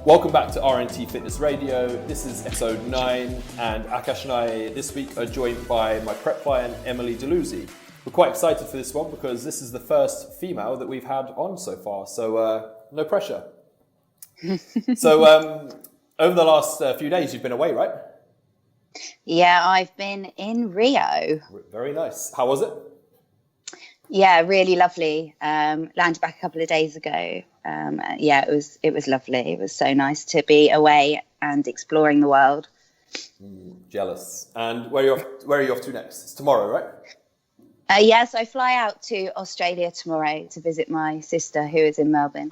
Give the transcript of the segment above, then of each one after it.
Welcome back to RNT Fitness Radio. This is episode 9, and Akash and I this week are joined by my prep client, Emily de Luzy. We're quite excited for this one because this is the first female that we've had on so far, so no pressure. So over the last few days, you've been away, right? Yeah, I've been in Rio. Very nice. How was it? Yeah, really lovely. Landed back a couple of days ago. Yeah, it was lovely. It was so nice to be away and exploring the world. Jealous. And where are you off to next? It's tomorrow, right? Yes, I fly out to Australia tomorrow to visit my sister who is in Melbourne.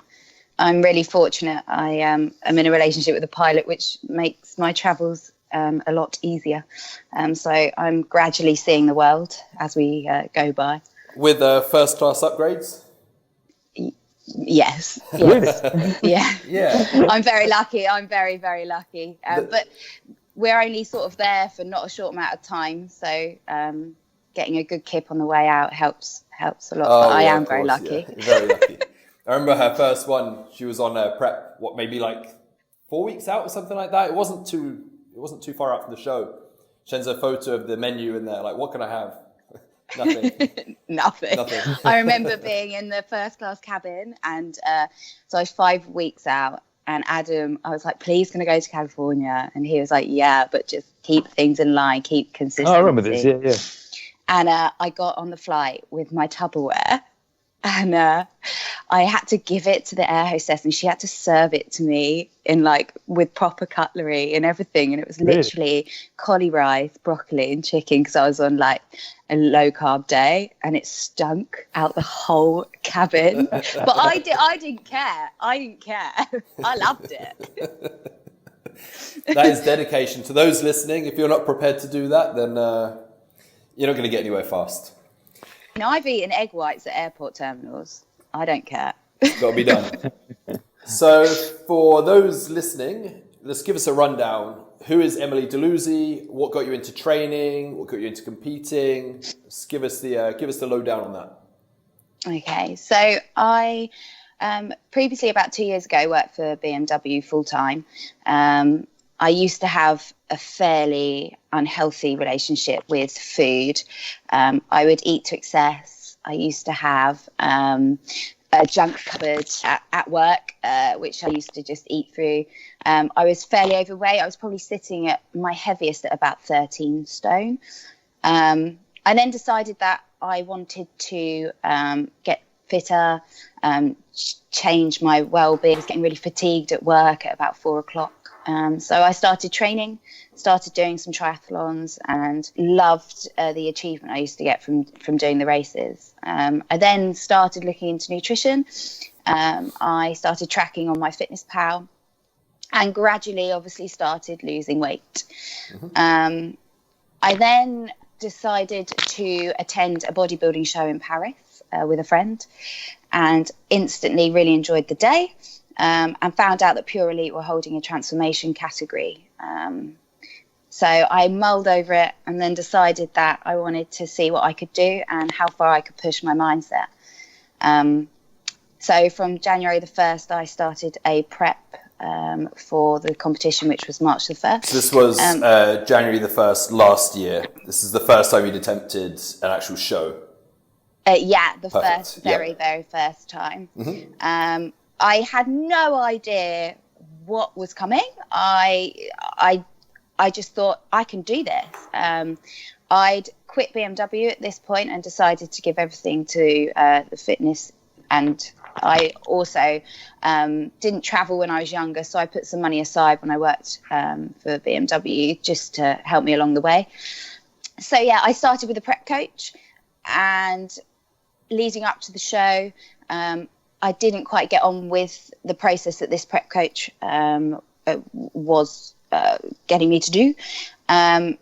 I'm really fortunate. I'm in a relationship with a pilot, which makes my travels a lot easier. So I'm gradually seeing the world as we go by. With first class upgrades? Yes. Yeah. I'm very lucky. I'm very, very lucky. But we're only sort of there for not a short amount of time. So getting a good kip on the way out helps a lot. But I am very lucky. Yeah. Very lucky. I remember her first one. She was on prep. Maybe like 4 weeks out or something like that. It wasn't too far out from the show. She sends a photo of the menu in there. Like, what can I have? Nothing. I remember being in the first class cabin, and so I was 5 weeks out, and Adam, I was like, please, can I go to California? And he was like, yeah, but just keep things in line, keep consistency. Oh, I remember this, yeah. And I got on the flight with my Tupperware, and I had to give it to the air hostess, and she had to serve it to me in with proper cutlery and everything. And it was literally cauli rice, broccoli and chicken, because I was on a low carb day, and it stunk out the whole cabin. But I didn't care. I loved it. That is dedication. To those listening, if you're not prepared to do that, then you're not going to get anywhere fast. I've eaten egg whites at airport terminals. I don't care. It's got to be done. So for those listening, let's give us a rundown. Who is Emily de Luzy? What got you into training? What got you into competing? Just give us the lowdown on that. Okay, so I previously, about 2 years ago, worked for BMW full time. I used to have a fairly unhealthy relationship with food. I would eat to excess. I used to have a junk cupboard at work, which I used to just eat through. I was fairly overweight. I was probably sitting at my heaviest at about 13 stone. I then decided that I wanted to get fitter, change my well-being. I was getting really fatigued at work at about 4 o'clock. So I started training, started doing some triathlons, and loved the achievement I used to get from doing the races. I then started looking into nutrition. I started tracking on MyFitnessPal, and gradually, obviously, started losing weight. Mm-hmm. I then decided to attend a bodybuilding show in Paris with a friend, and instantly really enjoyed the day. And found out that Pure Elite were holding a transformation category. So I mulled over it and then decided that I wanted to see what I could do and how far I could push my mindset. So from January the 1st, I started a prep for the competition, which was March the 1st. So this was January the 1st last year. This is the first time you'd attempted an actual show. Yeah, the Perfect. very first time. Mm-hmm. I had no idea what was coming. I just thought, I can do this. I'd quit BMW at this point and decided to give everything to the fitness. And I also didn't travel when I was younger, so I put some money aside when I worked for BMW just to help me along the way. So yeah, I started with a prep coach, and leading up to the show, I didn't quite get on with the process that this prep coach was getting me to do. And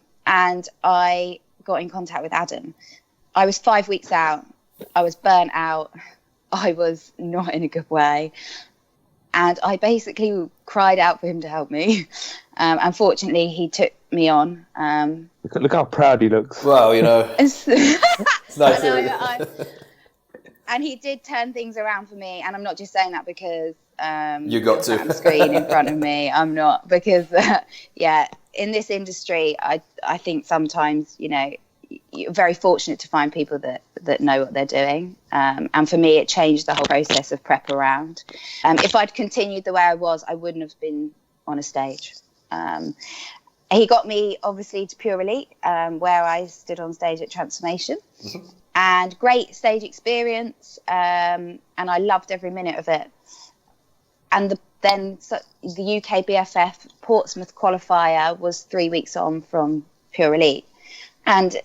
I got in contact with Adam. I was 5 weeks out. I was burnt out. I was not in a good way. And I basically cried out for him to help me. Unfortunately, he took me on. Look how proud he looks. Well, it's nice. And he did turn things around for me. And I'm not just saying that because You got to screen in front of me. I'm not, because in this industry, I think sometimes, you're very fortunate to find people that know what they're doing. And for me, it changed the whole process of prep around. If I'd continued the way I was, I wouldn't have been on a stage. He got me, obviously, to Pure Elite, where I stood on stage at Transformation. Mm-hmm. And great stage experience. And I loved every minute of it. And then the UKBFF Portsmouth qualifier was 3 weeks on from Pure Elite. And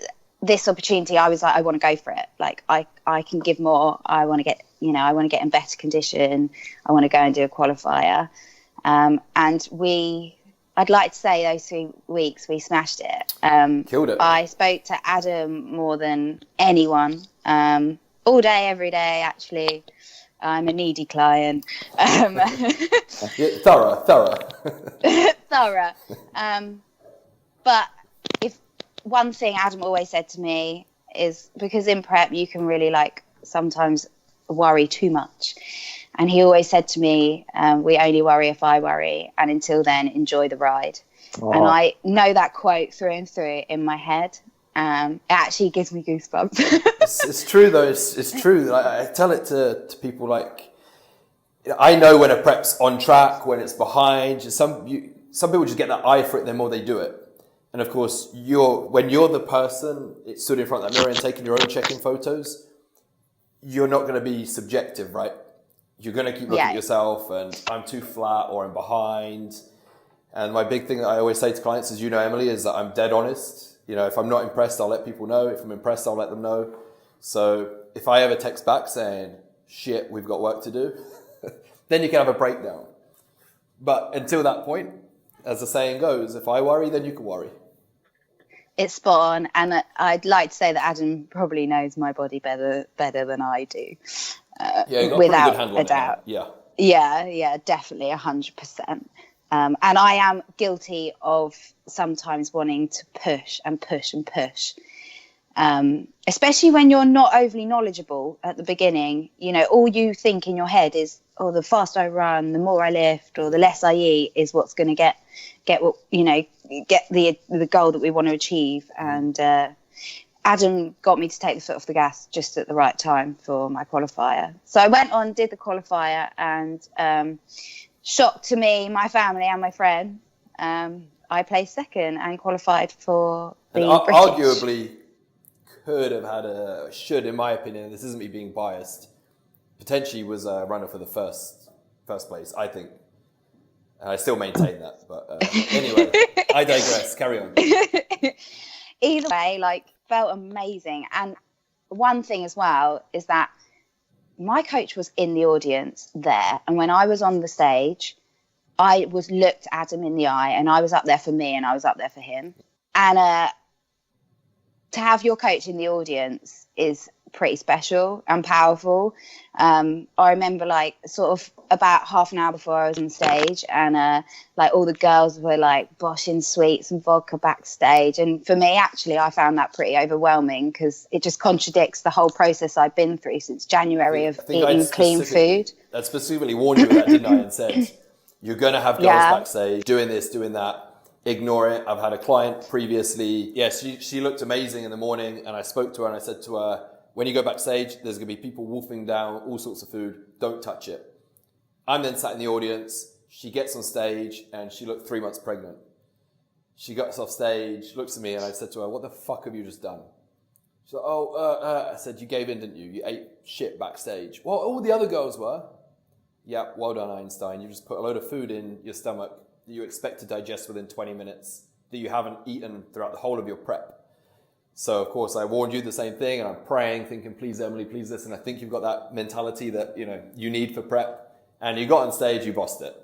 this opportunity, I was like, I want to go for it. Like, I can give more. I want to get, I want to get in better condition. I want to go and do a qualifier. And I'd like to say those 3 weeks, we smashed it. Killed it. I spoke to Adam more than anyone, all day, every day, actually. I'm a needy client. Thorough. Thorough. But if one thing Adam always said to me is, because in prep you can really sometimes worry too much. And he always said to me, we only worry if I worry. And until then, enjoy the ride. Oh. And I know that quote through and through in my head. It actually gives me goosebumps. It's true, though. It's true. I tell it to people I know when a prep's on track, when it's behind. Some people just get that eye for it, the more they do it. And of course, when you're the person stood in front of that mirror and taking your own check-in photos, you're not going to be subjective, right? You're going to keep looking at yourself and I'm too flat or I'm behind. And my big thing that I always say to clients, as you know, Emily, is that I'm dead honest. If I'm not impressed, I'll let people know. If I'm impressed, I'll let them know. So if I ever text back saying, shit, we've got work to do, then you can have a breakdown. But until that point, as the saying goes, if I worry, then you can worry. It's spot on. And I'd like to say that Adam probably knows my body better than I do. You got without a pretty good handle on a doubt. Yeah, Definitely 100%. And I am guilty of sometimes wanting to push and push and push, especially when you're not overly knowledgeable at the beginning. All you think in your head is, the faster I run, the more I lift, or the less I eat is what's going to get what get the goal that we want to achieve. And Adam got me to take the foot off the gas just at the right time for my qualifier. So I went on, did the qualifier, and shock to me, my family and my friend, I placed second and qualified for the British. Arguably could have should, in my opinion, this isn't me being biased, potentially was a runner for the first place, I think. And I still maintain that. But anyway, I digress. Carry on. Either way, felt amazing. And one thing as well is that my coach was in the audience there. And when I was on the stage, I looked Adam in the eye, and I was up there for me and I was up there for him. And to have your coach in the audience is pretty special and powerful. I remember sort of about half an hour before I was on stage, and all the girls were boshing sweets and vodka backstage. And for me, actually, I found that pretty overwhelming, because it just contradicts the whole process I've been through since January of eating clean food. I specifically warned you of that, didn't I? And said, you're going to have girls backstage doing this, doing that. Ignore it. I've had a client previously. Yes, she looked amazing in the morning, and I spoke to her and I said to her, when you go backstage, there's going to be people wolfing down all sorts of food. Don't touch it. I'm then sat in the audience. She gets on stage and she looked 3 months pregnant. She gets off stage, looks at me, and I said to her, what the fuck have you just done? She's like, I said, you gave in, didn't you? You ate shit backstage. Well, all the other girls were. Yeah, well done, Einstein. You just put a load of food in your stomach that you expect to digest within 20 minutes that you haven't eaten throughout the whole of your prep. So, of course, I warned you the same thing, and I'm praying, thinking, please, Emily, please this. And I think you've got that mentality that, you need for prep. And you got on stage, you bossed it.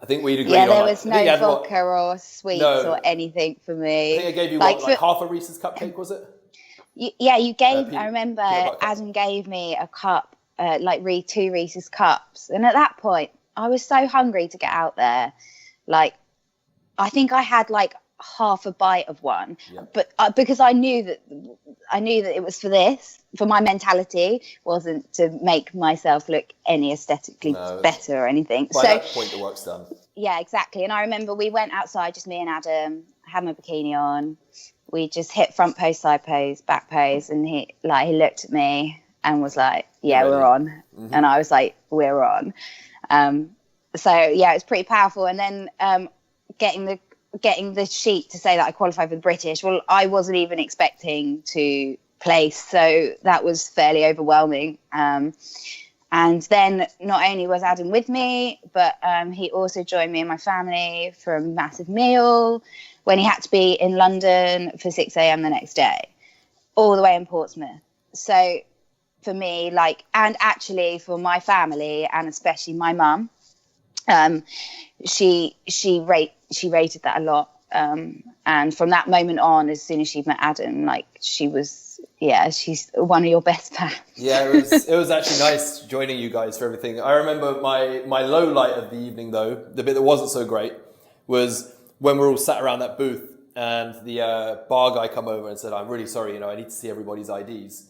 I think we'd agree on there was no vodka or sweets or anything for me. I think I gave you half a Reese's cupcake, was it? You gave, I remember Adam gave me a cup, 2 Reese's cups. And at that point, I was so hungry to get out there. I think I had half a bite of one, Yeah. but because I knew that it was for my mentality, wasn't to make myself look any aesthetically better or anything. By that point, the work's done. Yeah, exactly. And I remember we went outside, just me and Adam, had my bikini on. We just hit front pose, side pose, back pose, and he looked at me and was like, "Yeah, we're on." Mm-hmm. And I was like, "We're on." So yeah, it was pretty powerful. And then getting the sheet to say that I qualified for the British. Well, I wasn't even expecting to place, so that was fairly overwhelming. And then not only was Adam with me, but he also joined me and my family for a massive meal when he had to be in London for 6 a.m. the next day, all the way in Portsmouth. So for me, and actually for my family, and especially my mum, she rated that a lot. And from that moment on, as soon as she met Adam, she's one of your best pals. Yeah, it was actually nice joining you guys for everything. I remember my low light of the evening, though, the bit that wasn't so great, was when we were all sat around that booth and the bar guy come over and said, "I'm really sorry, I need to see everybody's IDs."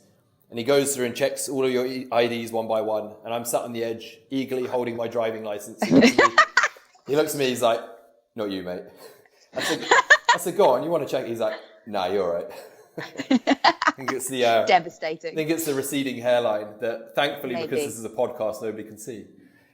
And he goes through and checks all of your IDs one by one. And I'm sat on the edge, eagerly holding my driving license. He looks at me, he's like, "Not you, mate." I said, "Go on, you want to check?" He's like, "Nah, you're all right." I think it's the devastating. I think it's the receding hairline that, thankfully, Maybe. because this is a podcast, nobody can see.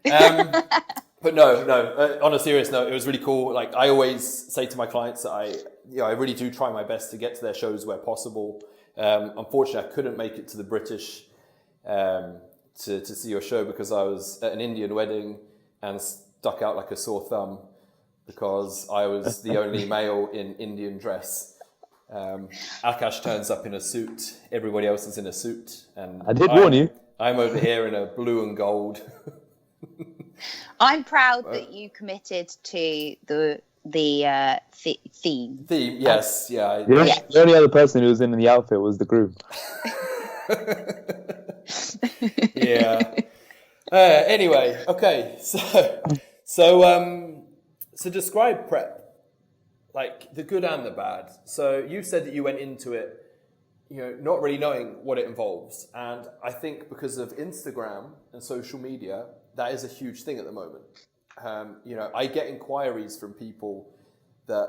But no. On a serious note, it was really cool. I always say to my clients that I really do try my best to get to their shows where possible. Unfortunately, I couldn't make it to the British to see your show because I was at an Indian wedding and stuck out like a sore thumb because I was the only male in Indian dress. Akash turns up in a suit. Everybody else is in a suit, and I did warn you. I'm over here in a blue and gold. I'm proud that you committed to the theme. Theme, yes, yeah. The only other person who was in the outfit was the groom. Yeah. Anyway, okay. So describe prep, the good and the bad. So you said that you went into it, not really knowing what it involves, and I think because of Instagram and social media, that is a huge thing at the moment. I get inquiries from people that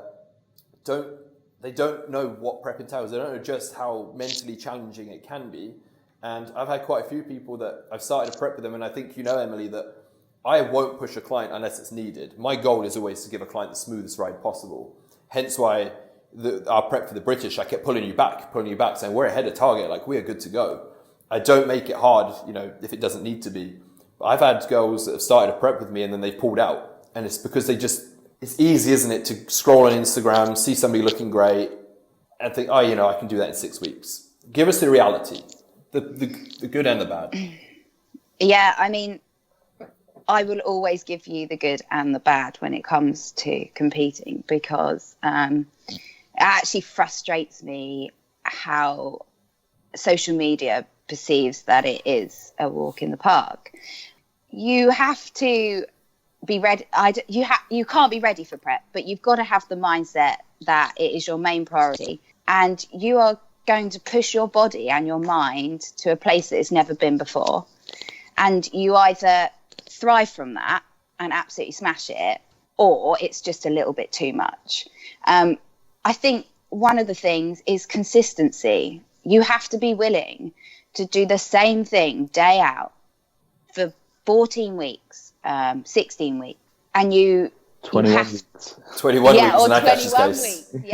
don't know what prep entails. They don't know just how mentally challenging it can be. And I've had quite a few people that I've started to prep with them, and I think Emily, that I won't push a client unless it's needed. My goal is always to give a client the smoothest ride possible. Hence why our prep for the British, I kept pulling you back, saying we're ahead of target, we're good to go. I don't make it hard, if it doesn't need to be. But I've had girls that have started a prep with me and then they've pulled out. And it's because it's easy, isn't it, to scroll on Instagram, see somebody looking great, and think, I can do that in 6 weeks. Give us the reality, the good and the bad. Yeah, I mean, I will always give you the good and the bad when it comes to competing because it actually frustrates me how social media perceives that it is a walk in the park. You have to be ready. You can't be ready for prep, but you've got to have the mindset that it is your main priority, and you are going to push your body and your mind to a place that it's never been before. And you either thrive from that and absolutely smash it, or it's just a little bit too much. I think one of the things is consistency. You have to be willing to do the same thing day out for 14 weeks, 16 weeks, and 21 weeks. 21 weeks or in Akash's 21 case. weeks.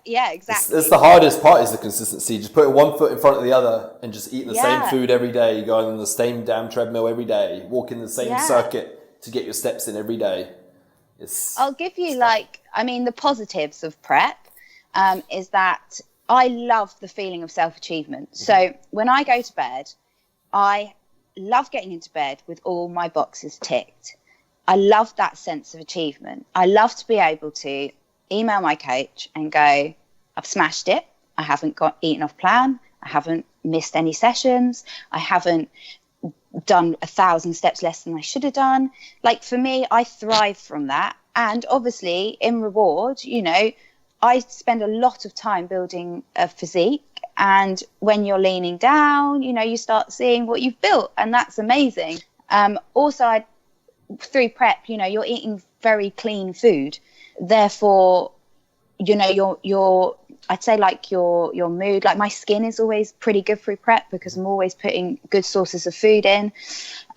Yeah, exactly. It's the hardest part is the consistency. Just putting one foot in front of the other and just eating the same food every day, going on the same damn treadmill every day, walking the same circuit to get your steps in every day. I'll give you the positives of prep is that I love the feeling of self-achievement. Mm-hmm. So when I go to bed, I love getting into bed with all my boxes ticked. I love that sense of achievement. I love to be able to email my coach and go, I've smashed it. I haven't eaten off plan. I haven't missed any sessions. I haven't done 1,000 steps less than I should have done. For me, I thrive from that. And obviously, in reward, you know, I spend a lot of time building a physique. And when you're leaning down, you know, you start seeing what you've built. And that's amazing. Also, through prep, you know, you're eating very clean food. Therefore, you know, your I'd say like your mood, like my skin is always pretty good through prep because I'm always putting good sources of food in.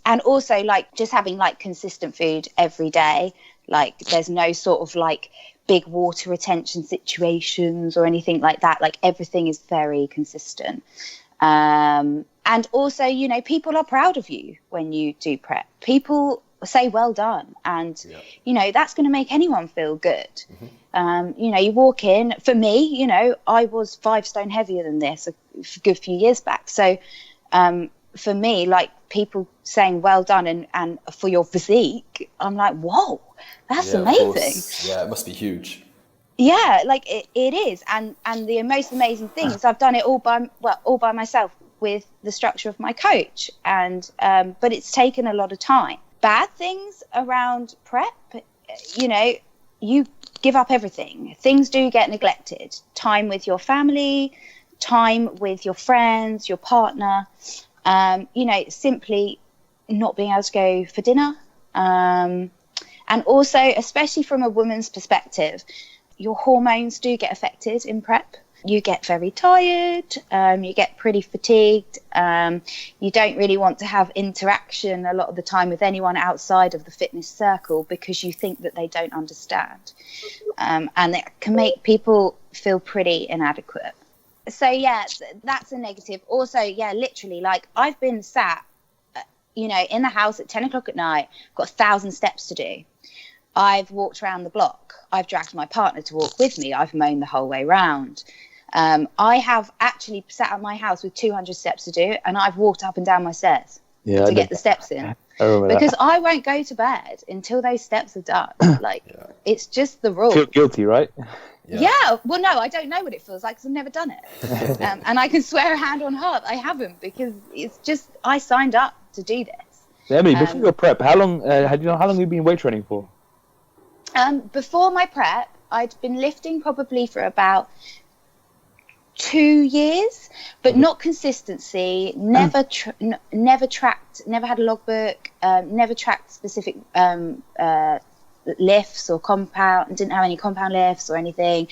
And also like just having like consistent food every day. Like there's no sort of like big water retention situations or anything like that. Like everything is very consistent. And also, you know, people are proud of you when you do prep. People say well done, and you know that's going to make anyone feel good. You know, you walk in, for me, you know, I was 5 stone heavier than this a good few years back, so for me, like people saying well done and for your physique, I'm like, whoa, that's amazing. Yeah, it must be huge. Yeah, like it is, and the most amazing thing is I've done it all by myself with the structure of my coach, and but it's taken a lot of time. Bad things around prep, you know, you give up everything. Things do get neglected. Time with your family, time with your friends, your partner, you know, simply not being able to go for dinner. And also, especially from a woman's perspective, your hormones do get affected in prep. You get very tired, you get pretty fatigued, you don't really want to have interaction a lot of the time with anyone outside of the fitness circle because you think that they don't understand. And it can make people feel pretty inadequate. So yeah, that's a negative. Also, yeah, literally, like I've been sat, you know, in the house at 10 o'clock at night, got 1,000 steps to do. I've walked around the block. I've dragged my partner to walk with me. I've mown the whole way round. I have actually sat at my house with 200 steps to do, and I've walked up and down my stairs to get the steps in. Because I won't go to bed until those steps are done. Like, it's just the rule. Feel guilty, right? Yeah. Well, no, I don't know what it feels like because I've never done it. And I can swear a hand on heart I haven't, because it's just, I signed up to do this. Emily, before your prep, how long have you been weight training for? Before my prep, I'd been lifting probably for about 2 years, but not consistency. Never tracked. Never had a logbook. Never tracked specific lifts or compound. Didn't have any compound lifts or anything.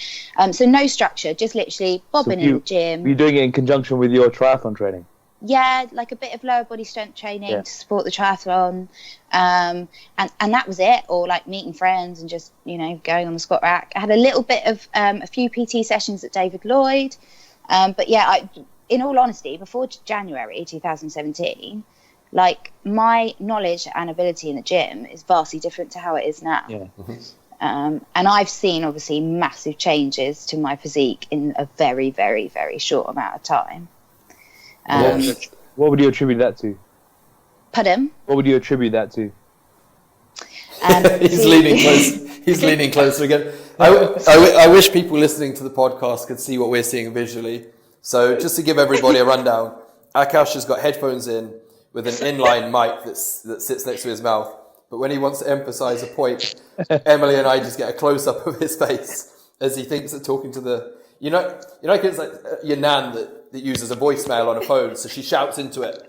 So no structure. Just literally bobbing in the gym. You're doing it in conjunction with your triathlon training. Yeah, like a bit of lower body strength training to support the triathlon, and that was it. Or like meeting friends and just, you know, going on the squat rack. I had a little bit of a few PT sessions at David Lloyd, but yeah, in all honesty, before January 2017, like my knowledge and ability in the gym is vastly different to how it is now. Yeah. And I've seen obviously massive changes to my physique in a very, very, very short amount of time. What would you attribute that to? Pardon? What would you attribute that to? He's leaning close. He's leaning closer again. I wish people listening to the podcast could see what we're seeing visually. So just to give everybody a rundown, Akash has got headphones in with an inline mic that sits next to his mouth. But when he wants to emphasise a point, Emily and I just get a close-up of his face as he thinks that talking to the... You know, it's like your nan that uses a voicemail on a phone, so she shouts into it,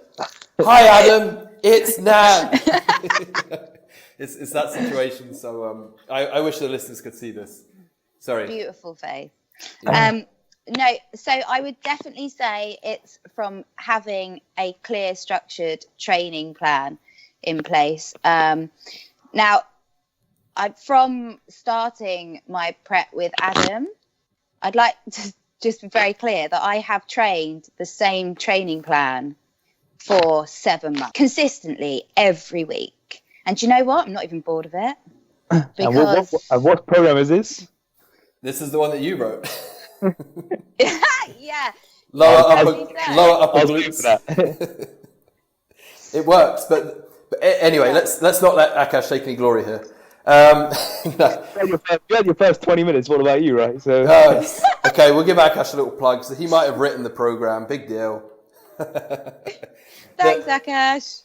"Hi Adam, it's Nan." It's that situation. So I wish the listeners could see this. Sorry. Beautiful face. No, so I would definitely say it's from having a clear, structured training plan in place. Now, from starting my prep with Adam, I'd like to just be very clear that I have trained the same training plan for 7 months, consistently every week. And do you know what? I'm not even bored of it. Because... And what program is this? This is the one that you wrote. Yeah. Lower upper glutes. It works, but anyway, let's not let Akash take any glory here. No. You had your first 20 minutes. What about you, right? So okay, we'll give Akash a little plug. So he might have written the program. Big deal. Thanks, Akash.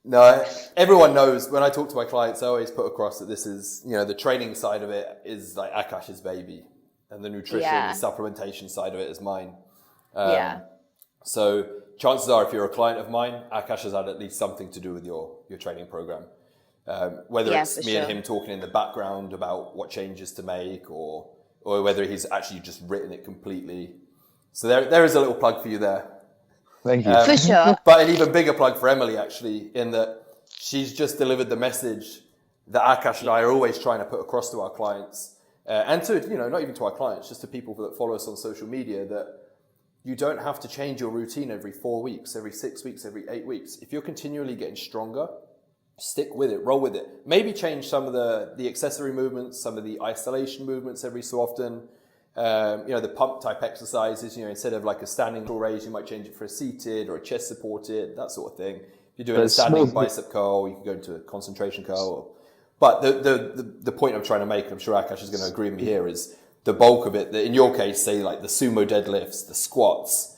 No, everyone knows when I talk to my clients, I always put across that this is, the training side of it is like Akash's baby, and the nutrition, the supplementation side of it is mine. So chances are, if you're a client of mine, Akash has had at least something to do with your training program. Whether it's me and him talking in the background about what changes to make, or whether he's actually just written it completely. So there is a little plug for you there. Thank you. For sure. But an even bigger plug for Emily, actually, in that she's just delivered the message that Akash and I are always trying to put across to our clients, and to, not even to our clients, just to people that follow us on social media, that you don't have to change your routine every 4 weeks, every 6 weeks, every 8 weeks. If you're continually getting stronger, stick with it, roll with it. Maybe change some of the accessory movements, some of the isolation movements every so often. The pump type exercises, instead of like a standing raise, you might change it for a seated or a chest supported, that sort of thing. If you're doing a standing bicep curl, you can go into a concentration curl. But the point I'm trying to make, and I'm sure Akash is going to agree with me here, is the bulk of it, that in your case, say like the sumo deadlifts, the squats,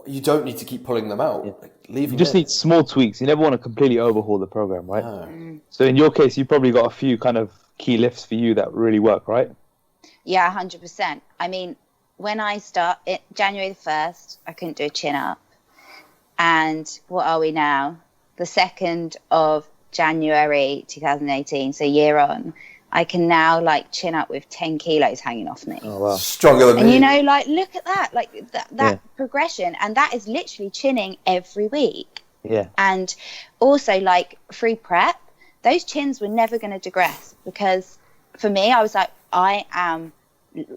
you don't need to keep pulling them out. Yeah. Leave you just need small tweaks. You never want to completely overhaul the program, right? No. So in your case, you've probably got a few kind of key lifts for you that really work, right? Yeah, 100%. I mean, when I start January the 1st, I couldn't do a chin up. And what are we now? The 2nd of January 2018, so a year on, I can now like chin up with 10 kilos hanging off me. Oh, wow. Stronger than me. And like, look at that, like that progression. And that is literally chinning every week. Yeah. And also like through prep, those chins were never going to digress, because for me, I was like, I am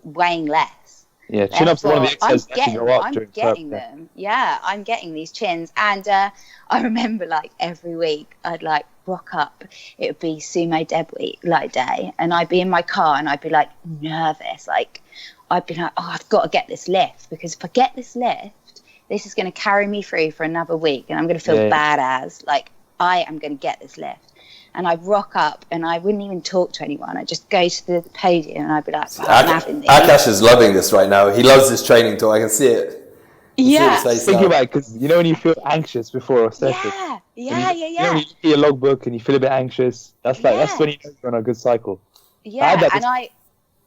weighing less. Yeah, chin ups are one of the exercises that can go up I'm during getting prep. them. Yeah, I'm getting these chins. And I remember like every week I'd like rock up. It would be sumo deadlift day, and I'd be in my car and I'd be like nervous. Like I'd be like, oh, I've got to get this lift, because if I get this lift, this is going to carry me through for another week, and I'm going to feel badass. Like I am going to get this lift. And I'd rock up and I wouldn't even talk to anyone. I'd just go to the podium and I'd be like, I'm having this. Akash is loving this right now. He loves this training talk. I can see it. Thinking about it, because when you feel anxious before a session. Yeah. When you see a logbook and you feel a bit anxious, that's when you know you're on a good cycle. Yeah,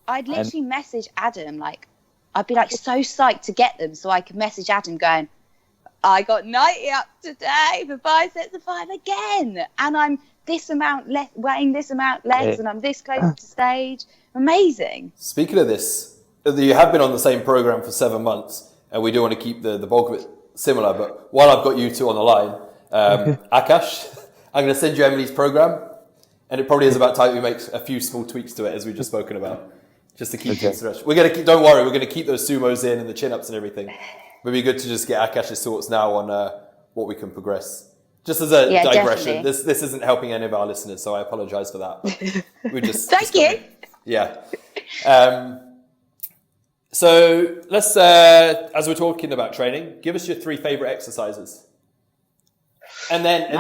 I'd literally message Adam, like, I'd be like so psyched to get them, so I could message Adam going, I got 90 up today for biceps of 5 again. And I'm this amount less, weighing this amount less, and I'm this close to stage. Amazing. Speaking of this, you have been on the same program for 7 months, and we do want to keep the bulk of it similar. But while I've got you two on the line, Akash, I'm going to send you Emily's program, and it probably is about time we make a few small tweaks to it, as we've just spoken about, just to keep it stretched. We're going to don't worry, we're going to keep those sumos in and the chin ups and everything. It'd be good to just get Akash's thoughts now on what we can progress. Just as a digression, this isn't helping any of our listeners, so I apologise for that. We just Thank you. Yeah. So let's, as we're talking about training, give us your 3 favourite exercises, and then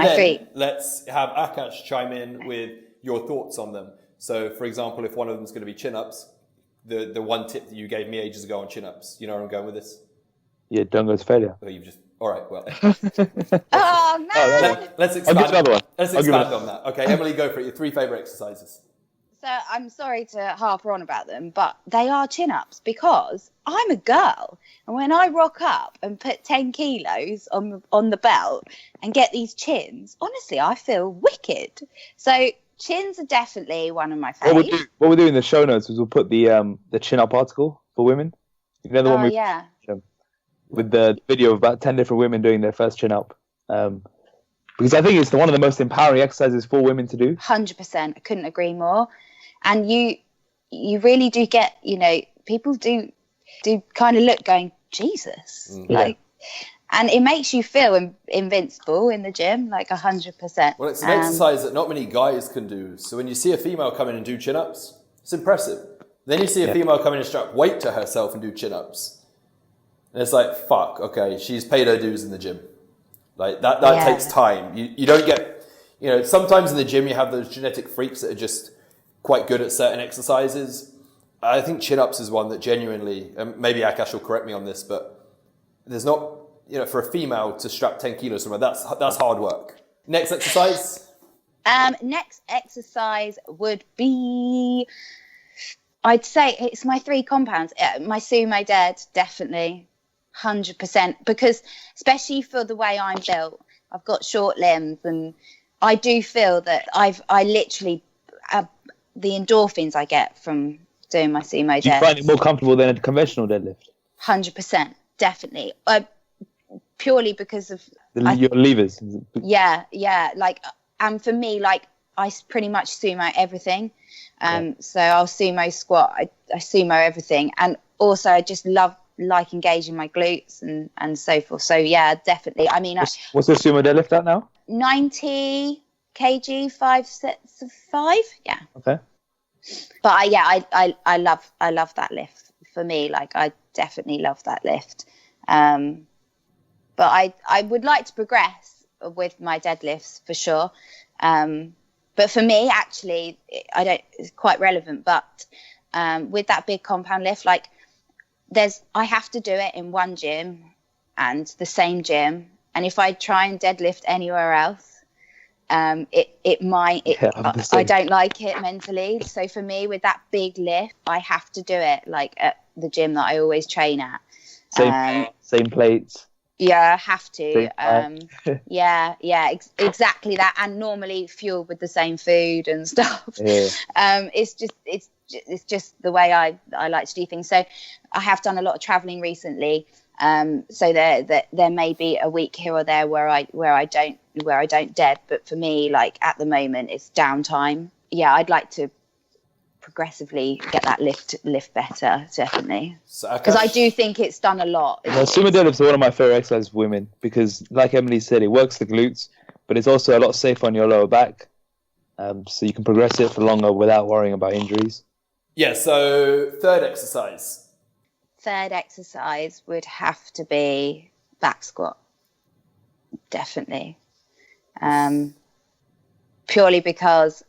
let's have Akash chime in with your thoughts on them. So, for example, if one of them is going to be chin ups, the one tip that you gave me ages ago on chin ups, you know where I'm going with this? Yeah, don't go to failure. Oh, all right, well. Oh, no. Let's expand on that. Okay, Emily, go for it. Your 3 favourite exercises. So I'm sorry to harp on about them, but they are chin-ups, because I'm a girl. And when I rock up and put 10 kilos on the belt and get these chins, honestly, I feel wicked. So chins are definitely one of my favourites. What we'll do in the show notes is we'll put the chin-up article for women. You know the one with the video of about 10 different women doing their first chin up. Because I think it's one of the most empowering exercises for women to do. 100%. I couldn't agree more. And you really do get, people do kind of look going, Jesus. And it makes you feel invincible in the gym, like 100%. Well, it's an exercise that not many guys can do. So when you see a female come in and do chin-ups, it's impressive. Then you see a female come in and strap weight to herself and do chin-ups. And it's like, fuck, okay, she's paid her dues in the gym. Like, that takes time. You don't get, sometimes in the gym you have those genetic freaks that are just quite good at certain exercises. I think chin-ups is one that genuinely, and maybe Akash will correct me on this, but there's not, for a female to strap 10 kilos from her, that's hard work. Next exercise? Next exercise would be, I'd say it's my 3 compounds. My sumo dead, definitely, 100%. Because especially for the way I'm built, I've got short limbs, and I do feel that I literally, the endorphins I get from doing my sumo dead. Do you find it more comfortable than a conventional deadlift? 100%, definitely. Purely because of your levers. Yeah. Like, and for me, like, I pretty much sumo everything. So I'll sumo squat, I sumo everything, and also I just like engaging my glutes and so forth. So yeah, definitely. I mean, what's the sumo deadlift at now? 90 kg, 5 sets of 5. Yeah. Okay. But I love that lift. For me, like, I definitely love that lift. But I would like to progress with my deadlifts for sure. But for me, actually, it's quite relevant. But with that big compound lift, like, I have to do it in one gym and the same gym. And if I try and deadlift anywhere else, I don't like it mentally. So for me, with that big lift, I have to do it like at the gym that I always train at. Same plates. Yeah, I have to. Exactly that. And normally fueled with the same food and stuff. Yeah. It's just the way I like to do things. So I have done a lot of traveling recently. So there may be a week here or there where I don't dead, but for me, like, at the moment, it's downtime. Yeah, I'd like to progressively get that lift better, definitely, because I do think it's done a lot. Sumo deadlifts are one of my favorite exercises for women because, like Emily said, it works the glutes, but it's also a lot safer on your lower back, so you can progress it for longer without worrying about injuries. Yeah, so third exercise would have to be back squat, definitely, purely because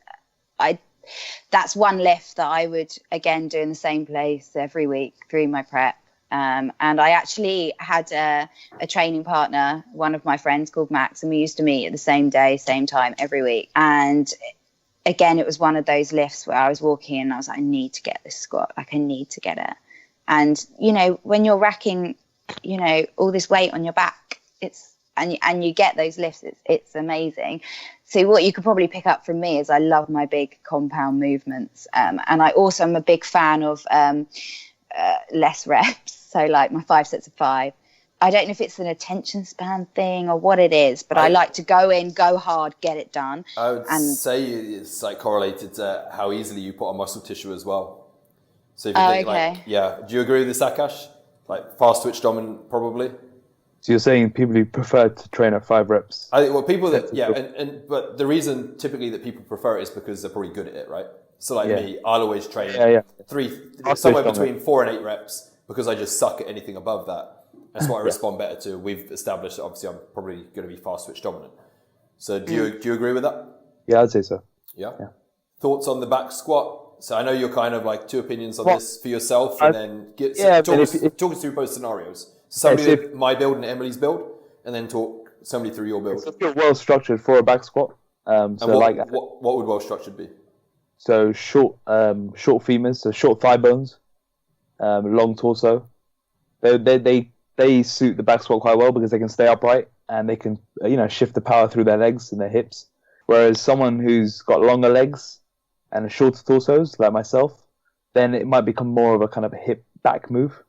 that's one lift that I would, again, do in the same place every week through my prep. And I actually had a training partner, one of my friends called Max, and we used to meet at the same day, same time every week. And again, it was one of those lifts where I was walking and I was like, I need to get this squat. Like, I need to get it. And, when you're racking, all this weight on your back, and you get those lifts, it's amazing. So what you could probably pick up from me is I love my big compound movements. And I also am a big fan of less reps. So like my 5 sets of 5. I don't know if it's an attention span thing or what it is, but I like to go in, go hard, get it done. I would say it's like correlated to how easily you put on muscle tissue as well. So if you think do you agree with this, Akash? Like fast twitch dominant, probably? So you're saying people who prefer to train at 5 reps? I think people that but the reason typically that people prefer it is because they're probably good at it, right? So like me, I'll always train somewhere between 4 and 8 reps because I just suck at anything above that. That's what I respond better to. We've established that obviously I'm probably going to be fast switch dominant. So do you agree with that? Yeah, I'd say so. Yeah. Thoughts on the back squat? So I know you're kind of like 2 opinions on this for yourself, and then talk us through both scenarios. So somebody with my build and Emily's build, and then talk somebody through your build. It's well structured for a back squat. And what would well structured be? So short femurs, so short thigh bones, long torso. They suit the back squat quite well because they can stay upright and they can shift the power through their legs and their hips. Whereas someone who's got longer legs and shorter torsos, like myself, then it might become more of a kind of a hip back move.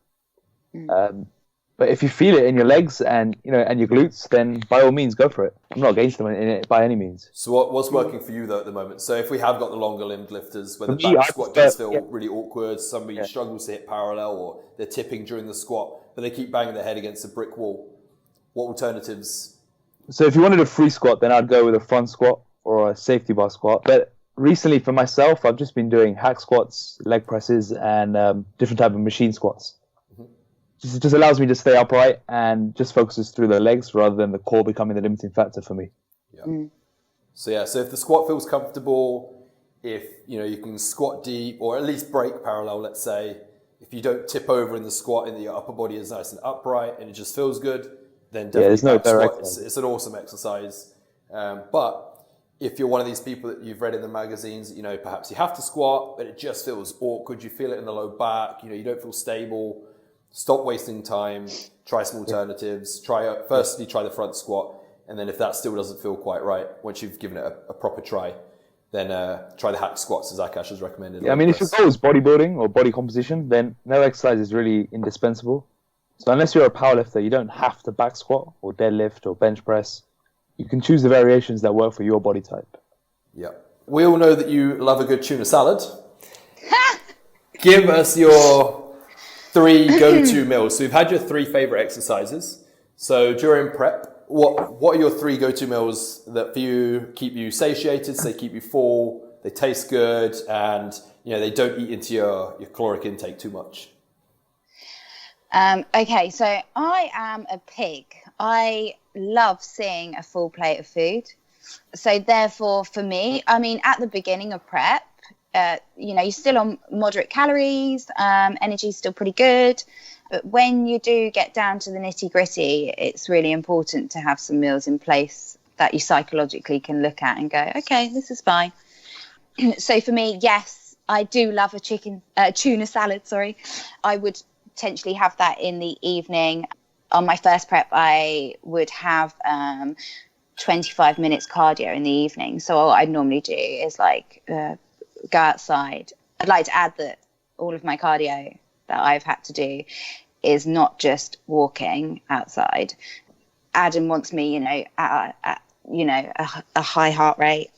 But if you feel it in your legs and and your glutes, then by all means go for it. I'm not against them in it by any means. So what's working for you though at the moment? So if we have got the longer limbed lifters, where the back squat does feel really awkward, somebody struggles to hit parallel, or they're tipping during the squat, but they keep banging their head against a brick wall, what alternatives? So if you wanted a free squat, then I'd go with a front squat or a safety bar squat. But recently for myself, I've just been doing hack squats, leg presses, and different type of machine squats. It just allows me to stay upright and just focuses through the legs rather than the core becoming the limiting factor for me. So if the squat feels comfortable, if you can squat deep or at least break parallel, let's say, if you don't tip over in the squat and your upper body is nice and upright and it just feels good, then definitely there's no squat. direct. It's an awesome exercise. But if you're one of these people that you've read in the magazines, you know, perhaps you have to squat, but it just feels awkward. You feel it in the low back. You know, you don't feel stable. Stop wasting time. Try some alternatives. Firstly, try the front squat. And then if that still doesn't feel quite right, once you've given it a proper try, then try the hack squats as Akash has recommended. Yeah, I mean, if your goal is bodybuilding or body composition, then no exercise is really indispensable. So unless you're a powerlifter, you don't have to back squat or deadlift or bench press. You can choose the variations that work for your body type. Yeah. We all know that you love a good tuna salad. Give us your 3 go-to meals. So we've had your 3 favorite exercises. So during prep, what are your 3 go-to meals that for you keep you satiated, so they keep you full, they taste good, and you know they don't eat into your caloric intake too much? Okay, so I am a pig. I love seeing a full plate of food. So therefore, for me, I mean, at the beginning of prep, you know, you're still on moderate calories, energy's still pretty good. But when you do get down to the nitty gritty, it's really important to have some meals in place that you psychologically can look at and go, okay, this is fine. So for me, yes, I do love a tuna salad, I would potentially have that in the evening. On my first prep, I would have 25 minutes cardio in the evening. So what I'd normally do is like go outside. I'd like to add that all of my cardio that I've had to do is not just walking outside. Adam wants me, you know, at a high heart rate,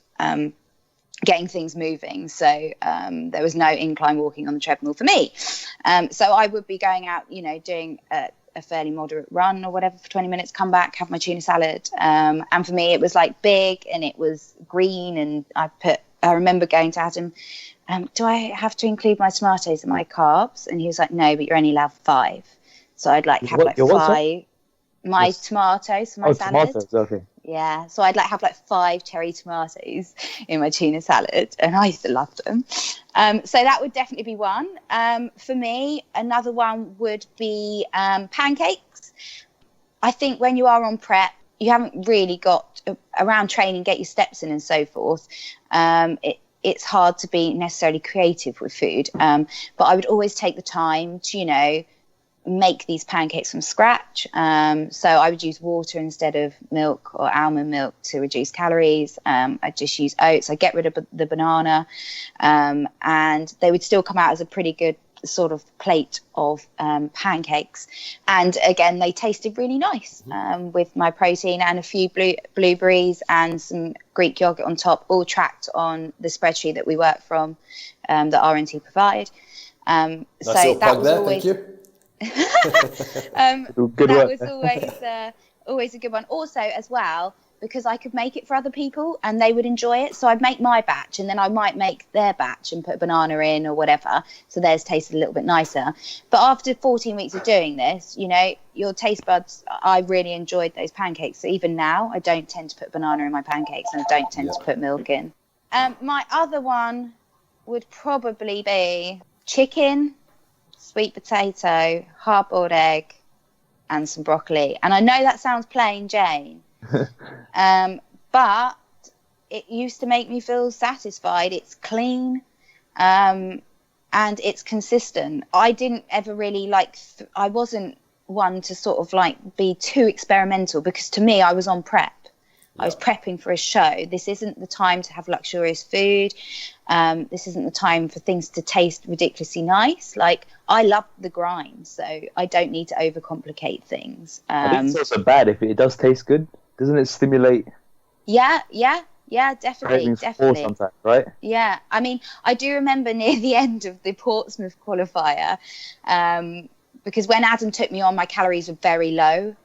getting things moving. So there was no incline walking on the treadmill for me. So I would be going out, you know, doing a fairly moderate run or whatever for 20 minutes, come back, have my tuna salad. And for me, it was like big and it was green. And I remember going to Adam, do I have to include my tomatoes in my carbs? And he was like, no, but you're only allowed 5. So I'd like have 5. My tomatoes for my salad. Tomatoes, okay. Yeah, so I'd have 5 cherry tomatoes in my tuna salad, and I used to love them. So that would definitely be one. For me, another one would be pancakes. I think when you are on prep, you haven't really got around training, get your steps in and so forth. It's hard to be necessarily creative with food, but I would always take the time to, you know, make these pancakes from scratch. So I would use water instead of milk or almond milk to reduce calories. I just use oats. I get rid of the banana, and they would still come out as a pretty good sort of plate of pancakes. And again, they tasted really nice with my protein and a few blueberries and some Greek yogurt on top, all tracked on the spreadsheet that we work from, that RNT provide. So that was always... Thank you. That was always a good one. Also, as well, because I could make it for other people and they would enjoy it. So I'd make my batch and then I might make their batch and put a banana in or whatever, so theirs tasted a little bit nicer. But after 14 weeks of doing this, you know, your taste buds, I really enjoyed those pancakes. So even now, I don't tend to put banana in my pancakes and I don't tend to put milk in. My other one would probably be chicken, sweet potato, hard-boiled egg, and some broccoli. And I know that sounds plain Jane, but it used to make me feel satisfied. It's clean, and it's consistent. I didn't ever really I wasn't one to sort of be too experimental, because to me, I was on prep. I was prepping for a show. This isn't the time to have luxurious food. This isn't the time for things to taste ridiculously nice. I love the grind, so I don't need to overcomplicate things. I think it's also bad if it does taste good. Doesn't it stimulate? Yeah, definitely. Sometimes, right? Yeah, I mean, I do remember near the end of the Portsmouth qualifier, because when Adam took me on, my calories were very low.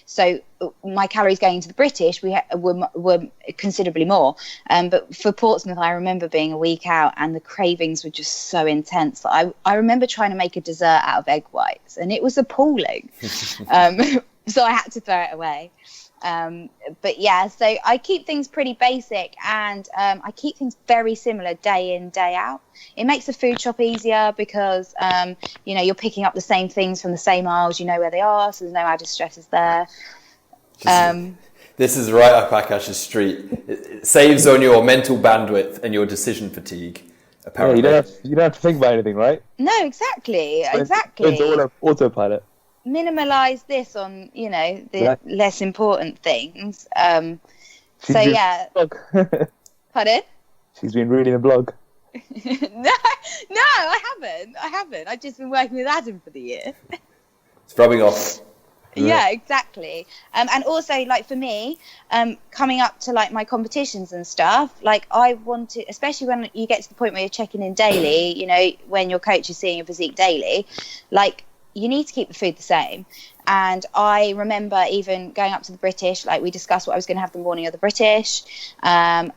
So my calories going into the British were considerably more. But for Portsmouth, I remember being a week out and the cravings were just so intense. I remember trying to make a dessert out of egg whites and it was appalling. So I had to throw it away. But yeah, so I keep things pretty basic, and I keep things very similar day in, day out. It makes the food shop easier because, you know, you're picking up the same things from the same aisles, you know where they are, so there's no added stresses there. This is right up Akash's street. It saves on your mental bandwidth and your decision fatigue, apparently. Yeah, you don't have to think about anything, right? No, exactly. It's all autopilot. Minimalize this on, the less important things. Pardon? She's been reading a blog. No, I haven't. I've just been working with Adam for the year. It's rubbing off. Yeah, exactly. And also, like, for me, coming up to, like, my competitions and stuff, like, I want to, especially when you get to the point where you're checking in daily, when your coach is seeing your physique daily, like, you need to keep the food the same. And I remember even going up to the British, like, we discussed what I was going to have the morning of the British, and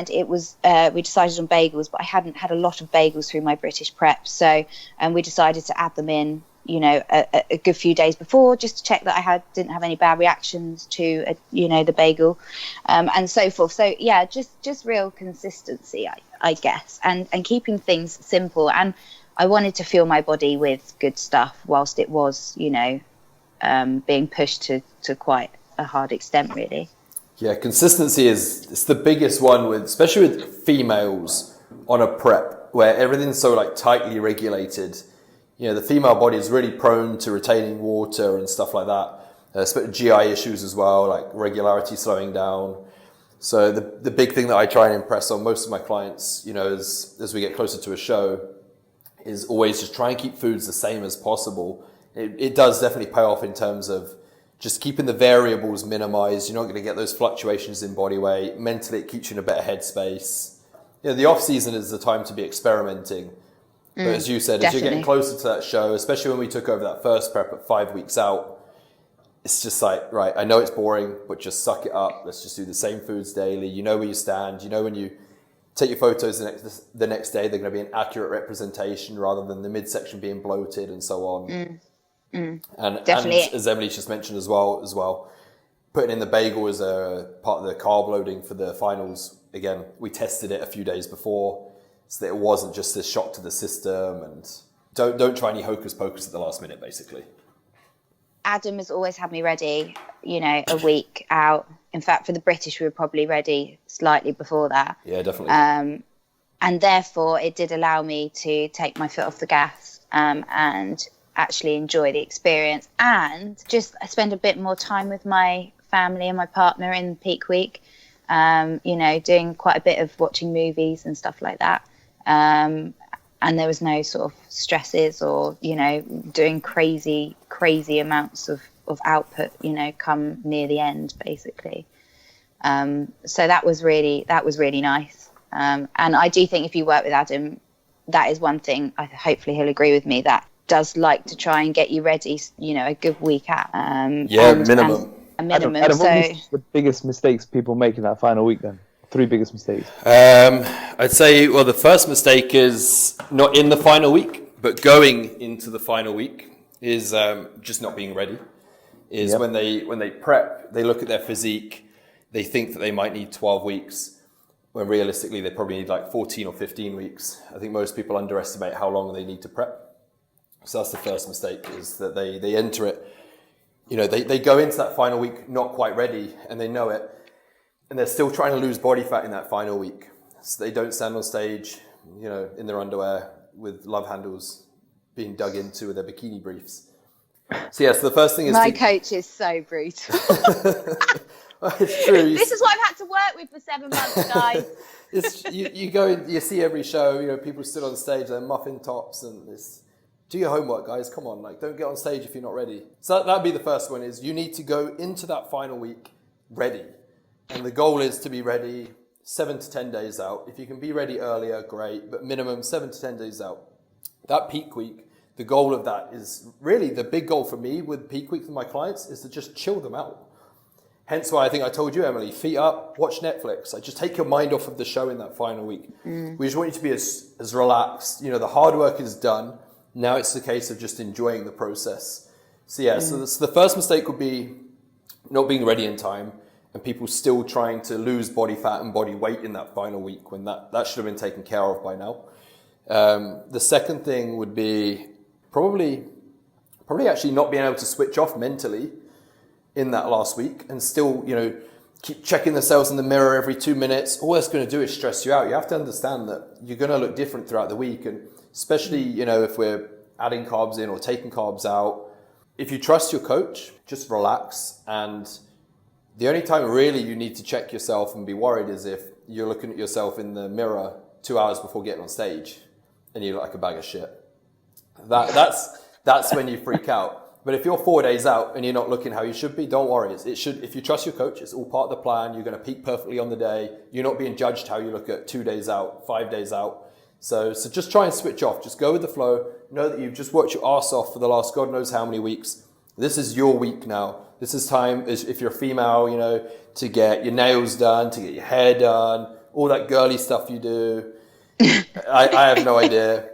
it was we decided on bagels, but I hadn't had a lot of bagels through my British prep, so we decided to add them in, a good few days before, just to check that I didn't have any bad reactions to the bagel, and so forth. So yeah, just real consistency, I guess, and keeping things simple. And I wanted to fuel my body with good stuff whilst it was, being pushed to quite a hard extent, really. Yeah, consistency it's the biggest one, especially with females on a prep, where everything's so, like, tightly regulated. The female body is really prone to retaining water and stuff like that. GI issues as well, like regularity slowing down. So the big thing that I try and impress on most of my clients, as we get closer to a show, is always just try and keep foods the same as possible. It does definitely pay off in terms of just keeping the variables minimized. You're not going to get those fluctuations in body weight. Mentally, it keeps you in a better headspace. The off season is the time to be experimenting. But as you said, as you're getting closer to that show, especially when we took over that first prep at 5 weeks out, it's just like, right, I know it's boring, but just suck it up. Let's just do the same foods daily. You know where you stand. When you take your photos the next day, they're going to be an accurate representation rather than the midsection being bloated and so on. And as Emily just mentioned as well, putting in the bagel as a part of the carb loading for the finals. Again, we tested it a few days before, so that it wasn't just a shock to the system, and don't try any hocus pocus at the last minute, basically. Adam has always had me ready, a week out. In fact, for the British, we were probably ready slightly before that. Yeah, definitely. And therefore, it did allow me to take my foot off the gas and actually enjoy the experience, and just spend a bit more time with my family and my partner in peak week. Doing quite a bit of watching movies and stuff like that. And there was no sort of stresses or, doing crazy amounts of output, come near the end, basically. So that was really nice. And I do think if you work with Adam, that is one thing, hopefully he'll agree with me, that does like to try and get you ready, a good week out. Minimum. Adam, what are the biggest mistakes people make in that final week then? 3 biggest mistakes. I'd say, well, the first mistake is not in the final week, but going into the final week is just not being ready. When they prep, they look at their physique, they think that they might need 12 weeks, when realistically they probably need like 14 or 15 weeks. I think most people underestimate how long they need to prep. So that's the first mistake, is that they enter it. They go into that final week not quite ready, and they know it, and they're still trying to lose body fat in that final week. So they don't stand on stage, in their underwear with love handles being dug into with their bikini briefs. So the first thing is... My coach is so brutal. It's true. This is what I've had to work with for 7 months, guys. You go in, you see every show, people stood on stage, they're muffin tops, and it's... Do your homework, guys. Come on, don't get on stage if you're not ready. So that'd be the first one, is you need to go into that final week ready. And the goal is to be ready 7 to 10 days out. If you can be ready earlier, great, but minimum 7 to 10 days out. That peak week, the goal of that is really the big goal for me with peak week with my clients, is to just chill them out. Hence why I think I told you, Emily, feet up, watch Netflix. Just take your mind off of the show in that final week. We just want you to be as relaxed. The hard work is done. Now it's a case of just enjoying the process. So the first mistake would be not being ready in time, and people still trying to lose body fat and body weight in that final week, when that should have been taken care of by now. The second thing would be probably actually not being able to switch off mentally in that last week, and still, keep checking themselves in the mirror every 2 minutes, all that's going to do is stress you out. You have to understand that you're going to look different throughout the week. And especially, if we're adding carbs in or taking carbs out, if you trust your coach, just relax. And the only time really you need to check yourself and be worried is if you're looking at yourself in the mirror 2 hours before getting on stage and you look like a bag of shit. That's when you freak out. But if you're 4 days out and you're not looking how you should be, don't worry. If you trust your coach, it's all part of the plan. You're going to peak perfectly on the day. You're not being judged how you look at 2 days out, 5 days out. So just try and switch off. Just go with the flow. Know that you've just worked your ass off for the last God knows how many weeks. This is your week now. This is time, if you're a female, to get your nails done, to get your hair done, all that girly stuff you do. I have no idea.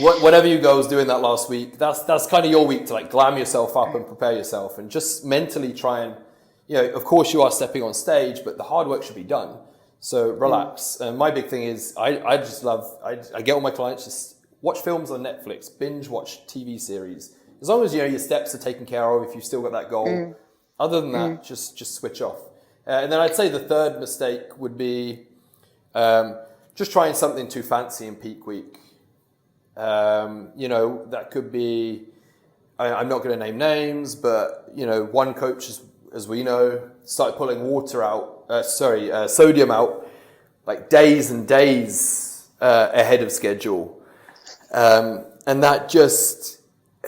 Whatever you girls doing that last week, that's kind of your week to like glam yourself up and prepare yourself and just mentally try and, of course you are stepping on stage, but the hard work should be done. So relax. And my big thing is I just love, I get all my clients just watch films on Netflix, binge watch TV series. As long as your steps are taken care of, if you've still got that goal. Other than that, just switch off. And then I'd say the third mistake would be just trying something too fancy in peak week. That could be, I'm not going to name names, but, one coach, as we know, started pulling sodium out like days and days ahead of schedule. And that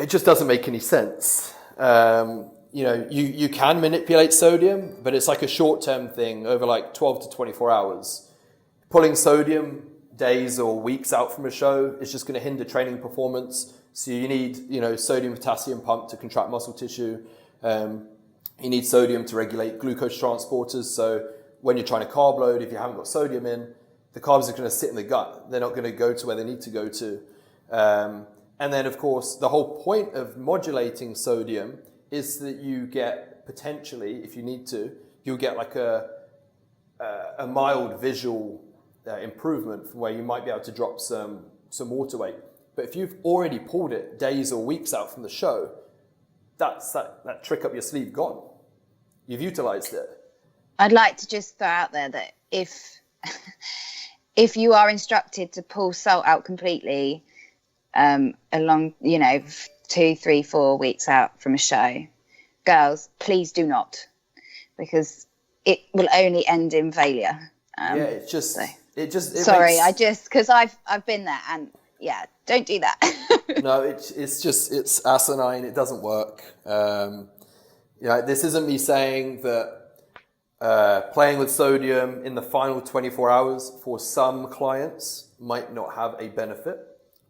it just doesn't make any sense. You can manipulate sodium, but it's like a short-term thing over like 12 to 24 hours. Pulling sodium days or weeks out from a show is just going to hinder training performance. So you need, sodium potassium pump to contract muscle tissue. You need sodium to regulate glucose transporters. So when you're trying to carb load, if you haven't got sodium in, the carbs are going to sit in the gut. They're not going to go to where they need to go to. And then, of course, the whole point of modulating sodium is that you get potentially, if you need to, you'll get like a mild visual improvement from where you might be able to drop some water weight. But if you've already pulled it days or weeks out from the show, that's that trick up your sleeve gone. You've utilized it. I'd like to just throw out there that if you are instructed to pull salt out completely along, 2, 3, 4 weeks out from a show, girls, please do not, because it will only end in failure. Because I've been there, and don't do that. No, it's asinine. It doesn't work. This isn't me saying that playing with sodium in the final 24 hours for some clients might not have a benefit,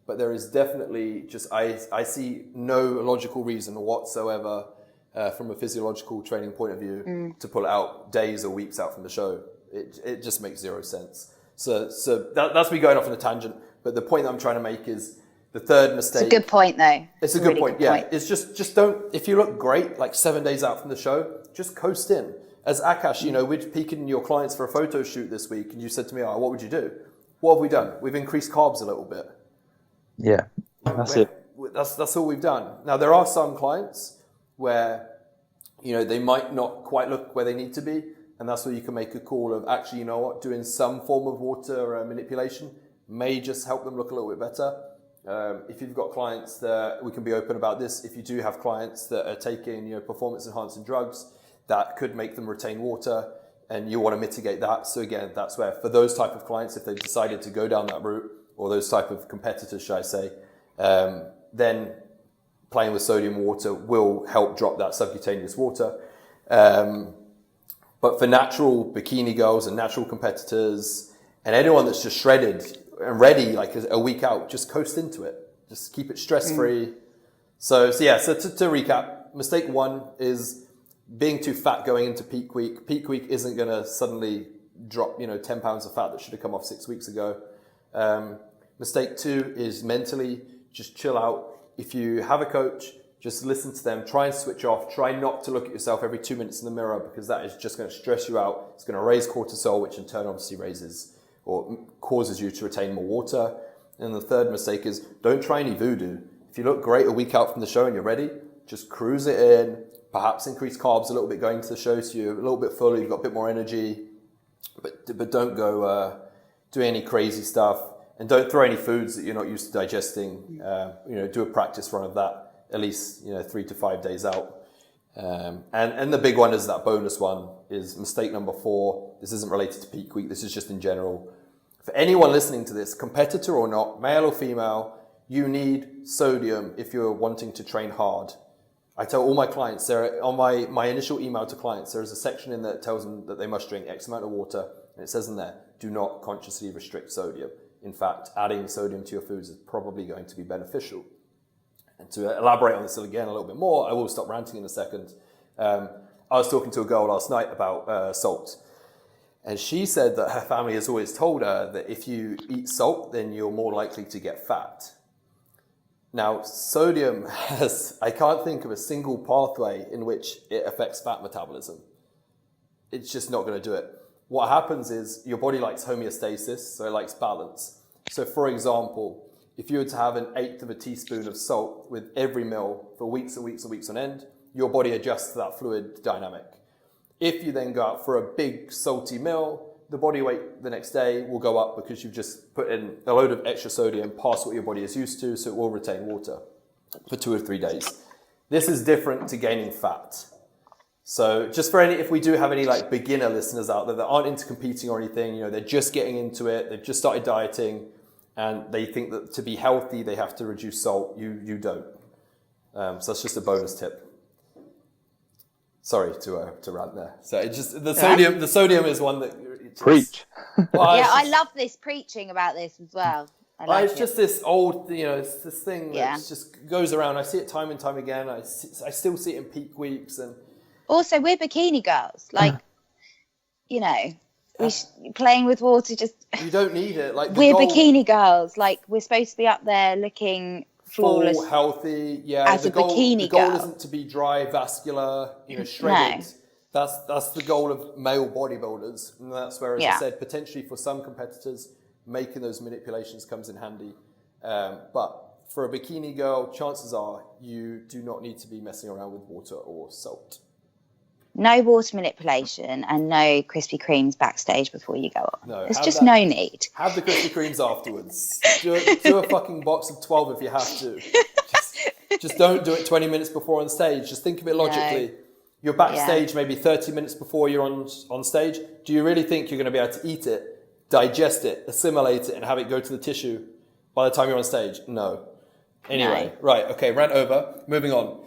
but there is definitely I see no logical reason whatsoever from a physiological training point of view to pull it out days or weeks out from the show. It just makes zero sense. So that's me going off on a tangent. But the point that I'm trying to make is the third mistake. It's a good point, though. It's a good point. Yeah, it's just don't. If you look great, like 7 days out from the show, just coast in. As Akash, we're peaking your clients for a photo shoot this week, and you said to me, "Oh, what would you do?" What have we done? We've increased carbs a little bit. Yeah, that's it. That's all we've done. Now there are some clients where they might not quite look where they need to be. And that's where you can make a call of actually, doing some form of water manipulation may just help them look a little bit better. If you've got clients that, we can be open about this, if you do have clients that are taking performance enhancing drugs, that could make them retain water and you want to mitigate that. So again, that's where for those type of clients, if they've decided to go down that route, or those type of competitors, should I say, then playing with sodium water will help drop that subcutaneous water. But for natural bikini girls and natural competitors and anyone that's just shredded and ready like a week out, just coast into it. Just keep it stress-free. So to recap, mistake one is being too fat going into peak week. Peak week isn't going to suddenly drop 10 pounds of fat that should have come off 6 weeks ago. Mistake two is mentally just chill out. If you have a coach, just listen to them, try and switch off, try not to look at yourself every 2 minutes in the mirror, because that is just going to stress you out. It's going to raise cortisol, which in turn obviously raises or causes you to retain more water. And the third mistake is don't try any voodoo. If you look great a week out from the show and you're ready, just cruise it in, perhaps increase carbs a little bit going to the show, so you're a little bit fuller, you've got a bit more energy, but don't go do any crazy stuff, and don't throw any foods that you're not used to digesting. Do a practice run of that at least 3 to 5 days out. And the big one is that bonus one is mistake number 4. This isn't related to peak week. This is just in general. For anyone listening to this, competitor or not, male or female, you need sodium if you're wanting to train hard. I tell all my clients, on my initial email to clients, there is a section in there that tells them that they must drink X amount of water. And it says in there, do not consciously restrict sodium. In fact, adding sodium to your foods is probably going to be beneficial. And to elaborate on this again a little bit more, I will stop ranting in a second. I was talking to a girl last night about salt. And she said that her family has always told her that if you eat salt, then you're more likely to get fat. Now, sodium I can't think of a single pathway in which it affects fat metabolism. It's just not going to do it. What happens is your body likes homeostasis, so it likes balance. So for example, if you were to have 1/8 of a teaspoon of salt with every meal for weeks and weeks and weeks on end, your body adjusts to that fluid dynamic. If you then go out for a big salty meal, the body weight the next day will go up because you've just put in a load of extra sodium past what your body is used to, so it will retain water for 2 or 3 days. This is different to gaining fat. So just if we do have any beginner listeners out there that aren't into competing or anything, they're just getting into it, they've just started dieting, and they think that to be healthy they have to reduce salt. You don't. So that's just a bonus tip. Sorry to rant there. So it just the sodium is one that preach. I love this preaching about this as well. It's just this old, it's this thing that just goes around. I see it time and time again. I still see it in peak weeks. And also, we're bikini girls. Playing with water you don't need it. We're bikini girls. We're supposed to be up there looking flawless, full, healthy. Yeah, as a bikini girl. The girl isn't to be dry, vascular, shredded. No. That's the goal of male bodybuilders, and that's where, as I said, potentially for some competitors, making those manipulations comes in handy. But for a bikini girl, chances are you do not need to be messing around with water or salt. No water manipulation and no Krispy Kremes backstage before you go on. No, there's just no need. Have the Krispy Kremes afterwards. Do a fucking box of 12 if you have to. Just don't do it 20 minutes before on stage. Just think of it logically. No. You're backstage maybe 30 minutes before you're on stage. Do you really think you're going to be able to eat it, digest it, assimilate it, and have it go to the tissue by the time you're on stage? No. Anyway, right, okay, rant over. Moving on.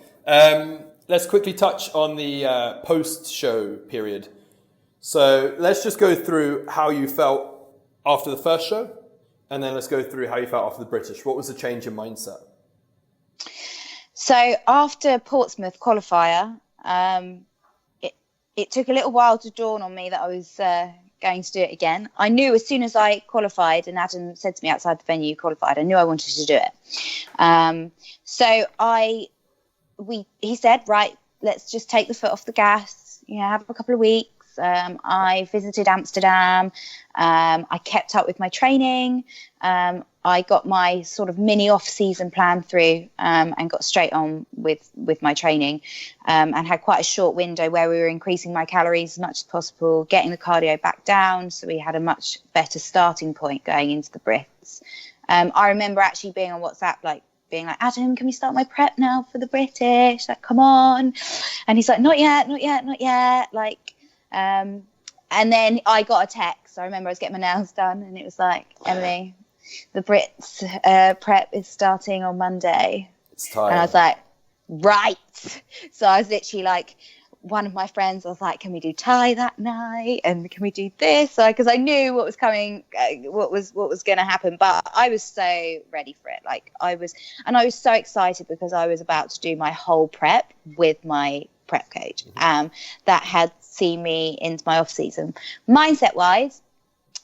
Let's quickly touch on the post-show period. So let's just go through how you felt after the first show, and then let's go through how you felt after the British. What was the change in mindset? So after Portsmouth qualifier, it took a little while to dawn on me that I was going to do it again. I knew as soon as I qualified, and Adam said to me outside the venue, qualified, I knew I wanted to do it. So he said, right, let's just take the foot off the gas, have a couple of weeks. I visited Amsterdam. I kept up with my training. I got my sort of mini off-season plan through and got straight on with my training and had quite a short window where we were increasing my calories as much as possible, getting the cardio back down, so we had a much better starting point going into the Brits. I remember actually being on WhatsApp, being like, Adam, can we start my prep now for the British? Come on. And he's like, not yet. And then I got a text. I remember I was getting my nails done, and it was like, Emily, the Brits prep is starting on Monday. It's time. And I was like, right. So I was literally one of my friends, I was like, can we do Thai that night? And can we do this? Because I knew what was coming, what was going to happen. But I was so ready for it. I was so excited because I was about to do my whole prep with my prep coach that had seen me into my off season. Mindset wise,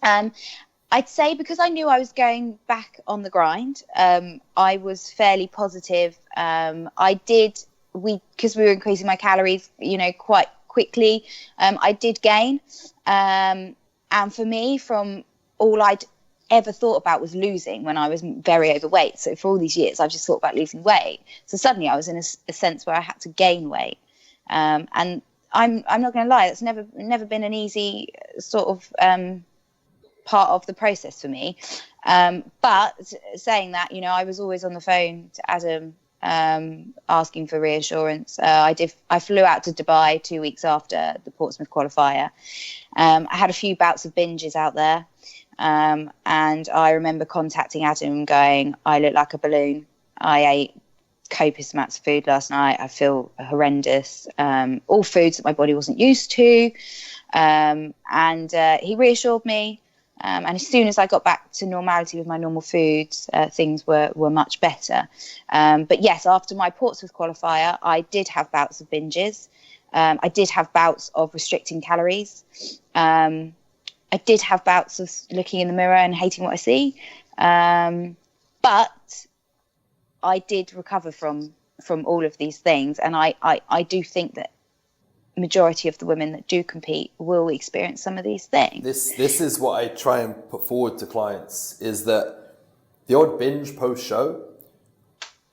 I'd say because I knew I was going back on the grind, I was fairly positive. Because we were increasing my calories, quite quickly, I did gain. And for me, from all I'd ever thought about was losing when I was very overweight. So for all these years, I've just thought about losing weight. So suddenly I was in a sense where I had to gain weight. And I'm not going to lie, it's never been an easy sort of part of the process for me. But saying that, I was always on the phone to Adam, asking for reassurance. I flew out to Dubai 2 weeks after the Portsmouth qualifier. I had a few bouts of binges out there. And I remember contacting Adam and going, I look like a balloon. I ate copious amounts of food last night. I feel horrendous. All foods that my body wasn't used to. And he reassured me. And as soon as I got back to normality with my normal foods, things were much better. But yes, after my Portsmouth qualifier, I did have bouts of binges. I did have bouts of restricting calories. I did have bouts of looking in the mirror and hating what I see. But I did recover from all of these things. And I do think that majority of the women that do compete will experience some of these things. This is what I try and put forward to clients, is that the odd binge post-show,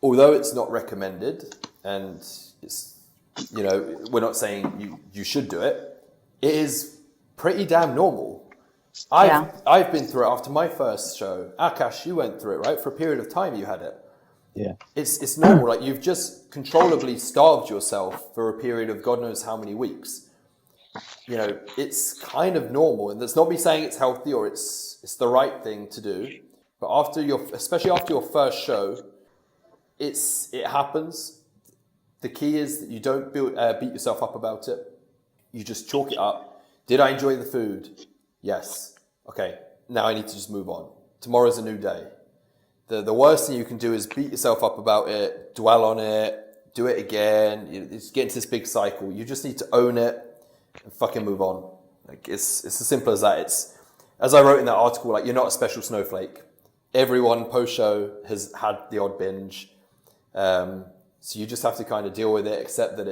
although it's not recommended, and it's, we're not saying you should do it, it is pretty damn normal. I've been through it after my first show. Akash, you went through it, right? For a period of time you had it. Yeah. It's normal. Like, you've just controllably starved yourself for a period of God knows how many weeks. It's kind of normal, and that's not me saying it's healthy or it's the right thing to do. But especially after your first show, it happens. The key is that you don't beat yourself up about it. You just chalk it up. Did I enjoy the food? Yes. Okay. Now I need to just move on. Tomorrow's a new day. The worst thing you can do is beat yourself up about it, dwell on it, do it again. It's get into this big cycle. You just need to own it and fucking move on. Like, it's as simple as that. It's, as I wrote in that article, like, you're not a special snowflake. Everyone post-show has had the odd binge. So you just have to kind of deal with it, accept that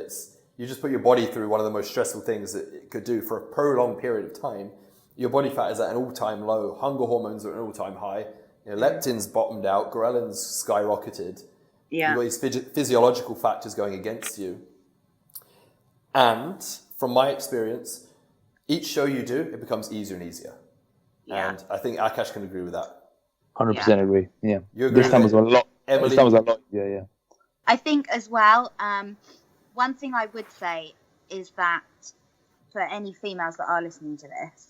you just put your body through one of the most stressful things that it could do for a prolonged period of time. Your body fat is at an all-time low. Hunger hormones are at an all-time high. Leptin's bottomed out, ghrellin's skyrocketed. Yeah. You've got these physiological factors going against you. And from my experience, each show you do, it becomes easier and easier. Yeah. And I think Akash can agree with that. 100% agree. Yeah. You agree? This time was a lot. Emily? This time was a lot. Yeah. I think as well, one thing I would say is that for any females that are listening to this,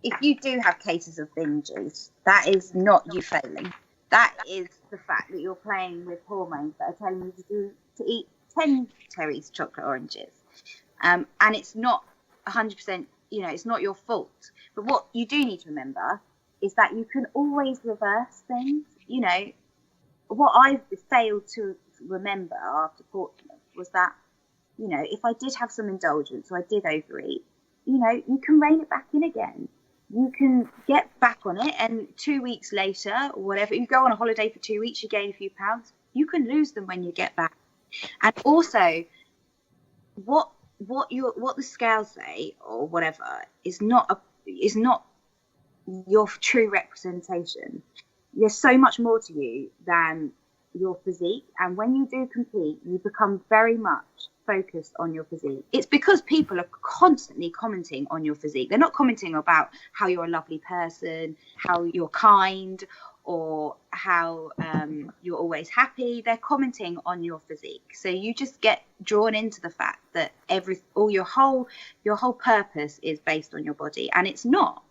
if you do have cases of binges, that is not you failing. That is the fact that you're playing with hormones that are telling you to eat 10 Terry's chocolate oranges. And it's not 100%, it's not your fault. But what you do need to remember is that you can always reverse things. What I failed to remember after Portsmouth was that, if I did have some indulgence or I did overeat, you can rein it back in again. You can get back on it, and 2 weeks later, or whatever, you go on a holiday for 2 weeks, you gain a few pounds, you can lose them when you get back. And also, what the scales say or whatever is not your true representation. There's so much more to you than your physique, and when you do compete, you become very much focused on your physique. It's because people are constantly commenting on your physique. They're not commenting about how you're a lovely person, how you're kind, or how you're always happy. They're commenting on your physique. So you just get drawn into the fact that your whole purpose is based on your body, and it's not.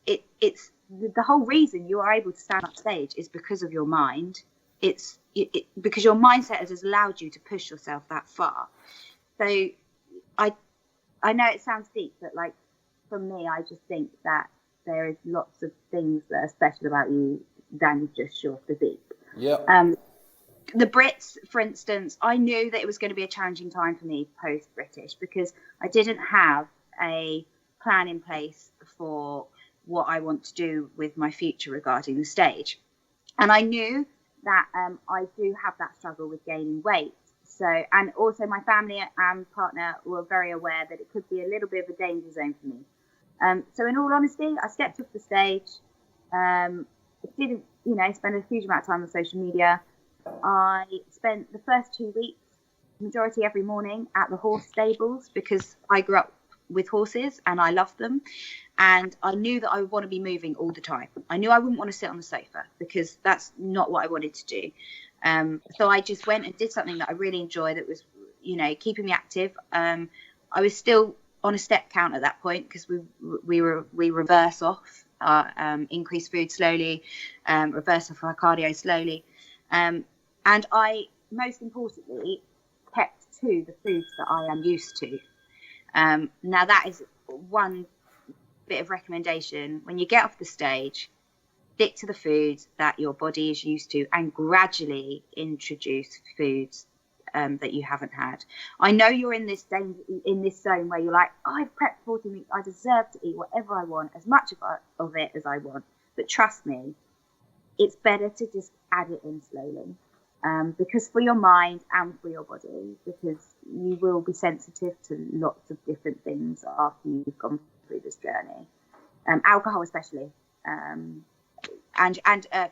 It's the whole reason you are able to stand up stage is because of your mind. It's because your mindset has allowed you to push yourself that far. So I know it sounds deep, but like, for me, I just think that there is lots of things that are special about you than just your physique. Yeah. The Brits, for instance, I knew that it was going to be a challenging time for me post-British because I didn't have a plan in place for what I want to do with my future regarding the stage. And I knew that I do have that struggle with gaining weight. So, and also my family and partner were very aware that it could be a little bit of a danger zone for me. So in all honesty, I stepped off the stage. Didn't, spend a huge amount of time on social media. I spent the first 2 weeks majority every morning at the horse stables, because I grew up with horses and I love them, and I knew that I would want to be moving all the time. I knew I wouldn't want to sit on the sofa, because that's not what I wanted to do. So I just went and did something that I really enjoyed, that was, keeping me active. I was still on a step count at that point, because we reverse off our increased food slowly, reverse off our cardio slowly, and I, most importantly, kept to the foods that I am used to. Now that is one bit of recommendation: when you get off the stage, stick to the foods that your body is used to, and gradually introduce foods that you haven't had. I know you're in this zone where you're like, I've prepped 40 weeks, I deserve to eat whatever I want, as much of it as I want. But trust me, it's better to just add it in slowly, because for your mind and for your body, because you will be sensitive to lots of different things after you've gone through this journey, alcohol especially. And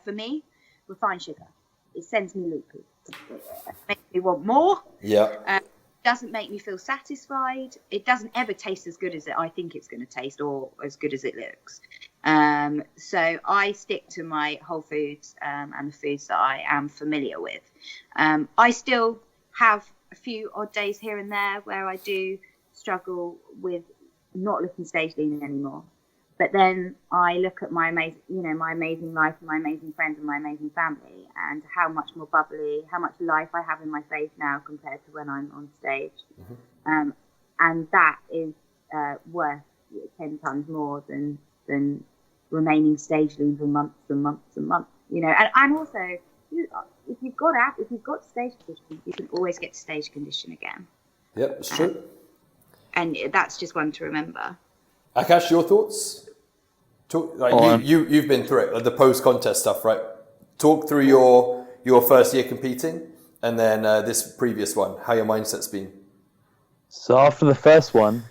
for me, refined sugar, it sends me loopy. It makes me want more. Yeah. Doesn't make me feel satisfied. It doesn't ever taste as good as I think it's going to taste, or as good as it looks. So I stick to my whole foods and the foods that I am familiar with. I still have a few odd days here and there where I do struggle with not looking stage lean anymore. But then I look at my amazing life, and my amazing friends, and my amazing family, and how much more bubbly, how much life I have in my face now compared to when I'm on stage. Mm-hmm. And that is worth 10 times more than remaining stage lean for months and months and months. And also, if you've got stage condition, you can always get stage condition again. Yep, it's true. And that's just one to remember. Akash, your thoughts? You've been through it, like the post-contest stuff, right? Talk through your first year competing, and then this previous one, how your mindset's been. So after the first one,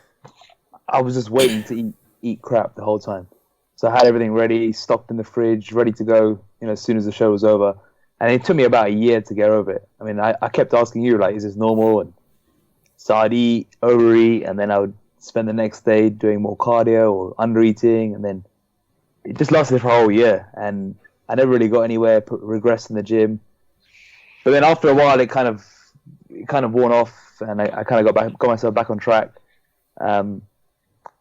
I was just waiting to eat crap the whole time. So I had everything ready, stocked in the fridge, ready to go, as soon as the show was over. And it took me about a year to get over it. I mean, I kept asking you, like, is this normal? And so I'd overeat, and then I would spend the next day doing more cardio or under-eating, and then it just lasted for a whole year, and I never really got anywhere, regressed in the gym. But then after a while, it kind of worn off, and I kind of got myself back on track. And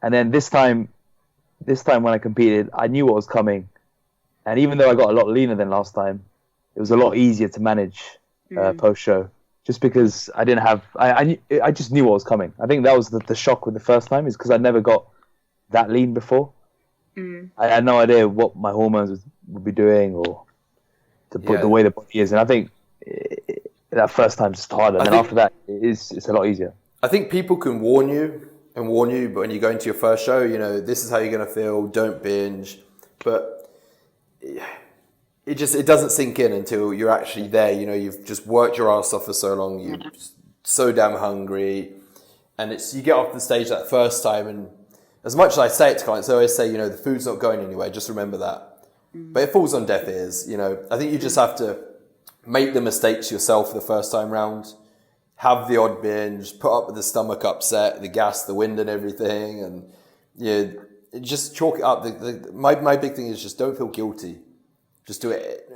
then this time when I competed, I knew what was coming, and even though I got a lot leaner than last time, it was a lot easier to manage post show, just because I didn't have. I just knew what was coming. I think that was the shock with the first time, is because I never got that lean before. I had no idea what my hormones would be doing, or to put the way the body is. And I think that first time's just harder. And then after that, it's a lot easier. I think people can warn you, but when you go into your first show, this is how you're going to feel. Don't binge. But it doesn't sink in until you're actually there. You've just worked your ass off for so long. You're so damn hungry. And you get off the stage that first time, and as much as I say it to clients, I always say, the food's not going anywhere. Just remember that. But it falls on deaf ears. I think you just have to make the mistakes yourself the first time round. Have the odd binge, put up with the stomach upset, the gas, the wind and everything. And just chalk it up. My big thing is just don't feel guilty. Just do it.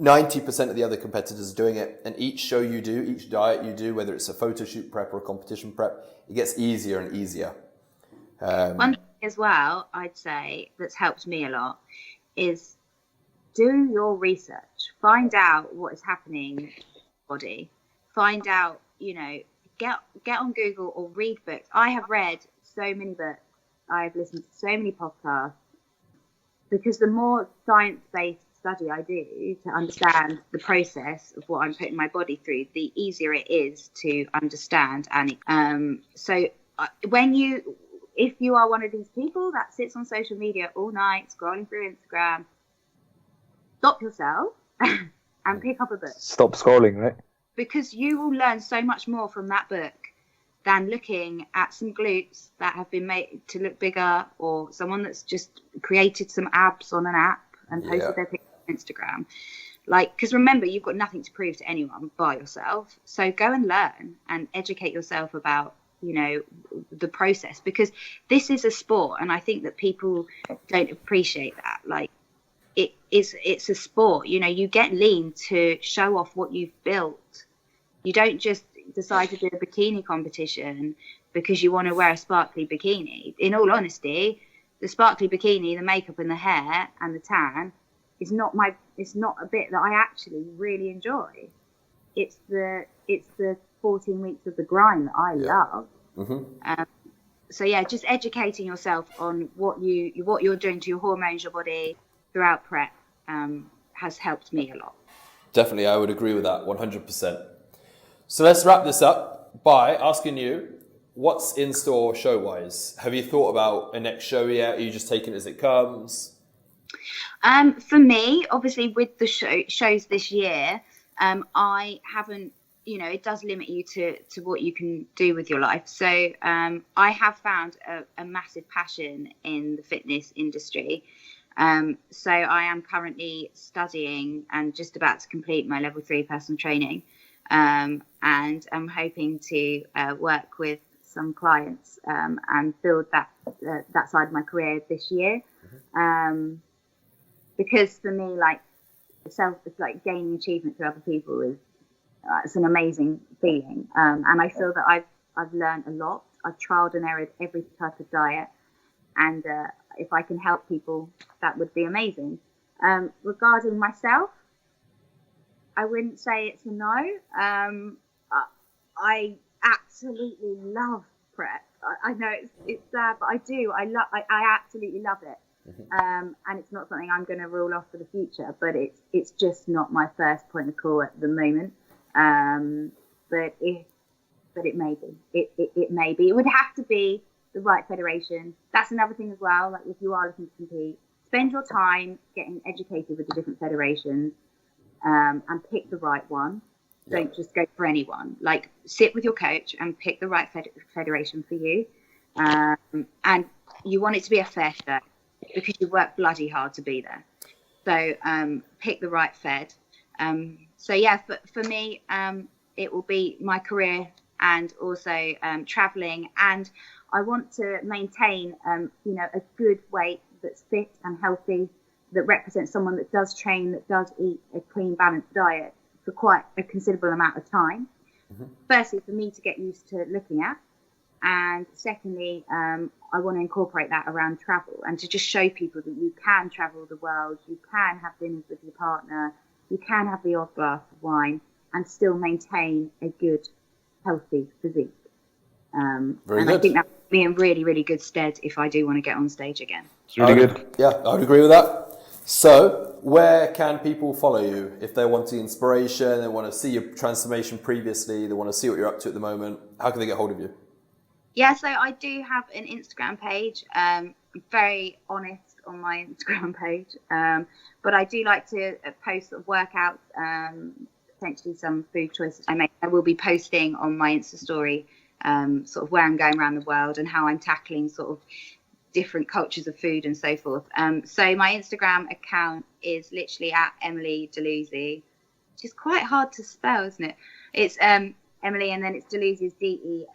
90% of the other competitors are doing it. And each show you do, each diet you do, whether it's a photo shoot prep or a competition prep, it gets easier and easier. One thing as well, I'd say, that's helped me a lot is do your research. Find out what is happening in your body. Find out, get on Google or read books. I have read so many books. I've listened to so many podcasts, because the more science-based study I do to understand the process of what I'm putting my body through, the easier it is to understand. And so if you are one of these people that sits on social media all night scrolling through Instagram, stop yourself and pick up a book. Stop scrolling, right? Because you will learn so much more from that book than looking at some glutes that have been made to look bigger, or someone that's just created some abs on an app and posted their picture on Instagram. Like, because remember, you've got nothing to prove to anyone by yourself. So go and learn and educate yourself about, you know, the process, because this is a sport. And I think that people don't appreciate that. Like, it's a sport, you know, you get lean to show off what you've built. You don't just decide to do a bikini competition because you want to wear a sparkly bikini. In all honesty, the sparkly bikini, the makeup and the hair and the tan it's not a bit that I actually really enjoy. It's the 14 weeks of the grind that I love. Mm-hmm. So yeah, just educating yourself on what you're doing to your hormones, your body throughout prep has helped me a lot. Definitely, I would agree with that 100%. So let's wrap this up by asking you, what's in store show-wise? Have you thought about a next show yet? Are you just taking it as it comes? For me, obviously, with the shows this year, I haven't, you know, it does limit you to what you can do with your life. So I have found a massive passion in the fitness industry. So I am currently studying and just about to complete my level 3 personal training. And I'm hoping to work with some clients and build that side of my career this year. Because for me, like it's like gaining achievement through other people is it's an amazing feeling. And I feel that I've learned a lot. I've trialed and errored every type of diet, and if I can help people, that would be amazing. Regarding myself, I wouldn't say it's a no. I absolutely love prep. I know it's sad, but I do. I absolutely love it. And it's not something I'm going to rule off for the future, but it's just not my first point of call at the moment. But it may be. It may be. It would have to be the right federation. That's another thing as well. Like if you are looking to compete, spend your time getting educated with the different federations, and pick the right one. Yeah. Don't just go for anyone. Like sit with your coach and pick the right federation for you. And you want it to be a fair show, because you work bloody hard to be there. So pick the right fed. So yeah, for me, it will be my career and also traveling. And I want to maintain, you know, a good weight that's fit and healthy, that represents someone that does train, that does eat a clean, balanced diet for quite a considerable amount of time. Mm-hmm. Firstly, for me to get used to looking at. And secondly, I want to incorporate that around travel and to just show people that you can travel the world, you can have dinners with your partner, you can have the odd glass of wine and still maintain a good, healthy physique. Very good. I think that would be in really, really good stead if I do want to get on stage again. It's really good. Yeah, I would agree with that. So, where can people follow you if they're wanting inspiration, they want to see your transformation previously, they want to see what you're up to at the moment? How can they get hold of you? Yeah, so I do have an Instagram page. I'm very honest on my Instagram page, but I do like to post sort of workouts, potentially some food choices I make. I will be posting on my Insta story sort of where I'm going around the world and how I'm tackling sort of different cultures of food and so forth. So my Instagram account is literally at Emily de Luzy, which is quite hard to spell, isn't it? It's Emily, and then it's Deluzy is Deluzy.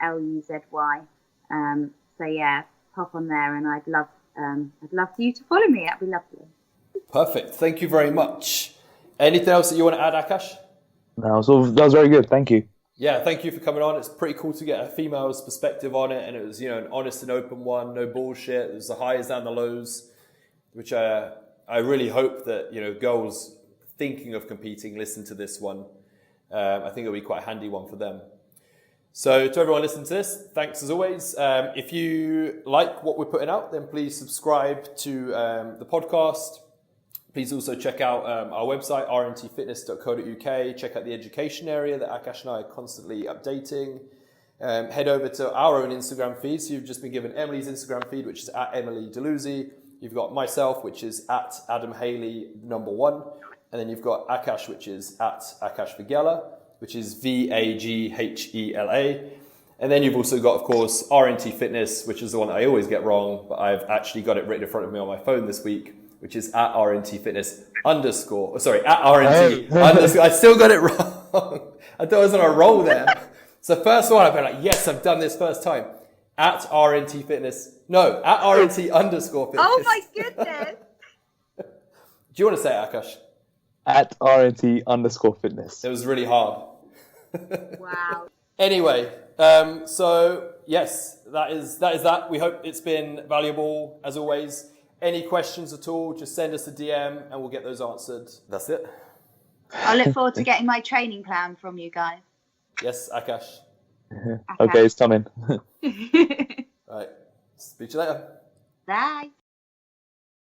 So yeah, pop on there, and I'd love for you to follow me. That'd be lovely. Perfect. Thank you very much. Anything else that you want to add, Akash? No, so that was very good. Thank you. Yeah, thank you for coming on. It's pretty cool to get a female's perspective on it, and it was, you know, an honest and open one, no bullshit. There's the highs and the lows, which I really hope that, you know, girls thinking of competing listen to this one. I think it'll be quite a handy one for them. So to everyone listening to this, thanks as always. If you like what we're putting out, then please subscribe to the podcast. Please also check out our website, rntfitness.co.uk. Check out the education area that Akash and I are constantly updating. Head over to our own Instagram feed. So you've just been given Emily's Instagram feed, which is at Emily de Luzy. You've got myself, which is at Adam Haley, #1. And then you've got Akash, which is at Akash Vigela, which is Vaghela. And then you've also got, of course, RNT Fitness, which is the one I always get wrong, but I've actually got it written in front of me on my phone this week, which is at RNT Fitness _ sorry, at RNT underscore. I still got it wrong. I thought I was on a roll there. So first one, I've been like, yes, I've done this first time. At RNT Fitness. No, at RNT _ Fitness. Oh my goodness. Do you want to say it, Akash? At RNT _ Fitness. It was really hard. Wow. Anyway, so yes, that is that. We hope it's been valuable as always. Any questions at all, just send us a DM and we'll get those answered. That's it. I look forward to getting my training plan from you guys. Yes, Akash. Okay, it's coming. All right. Speak to you later. Bye.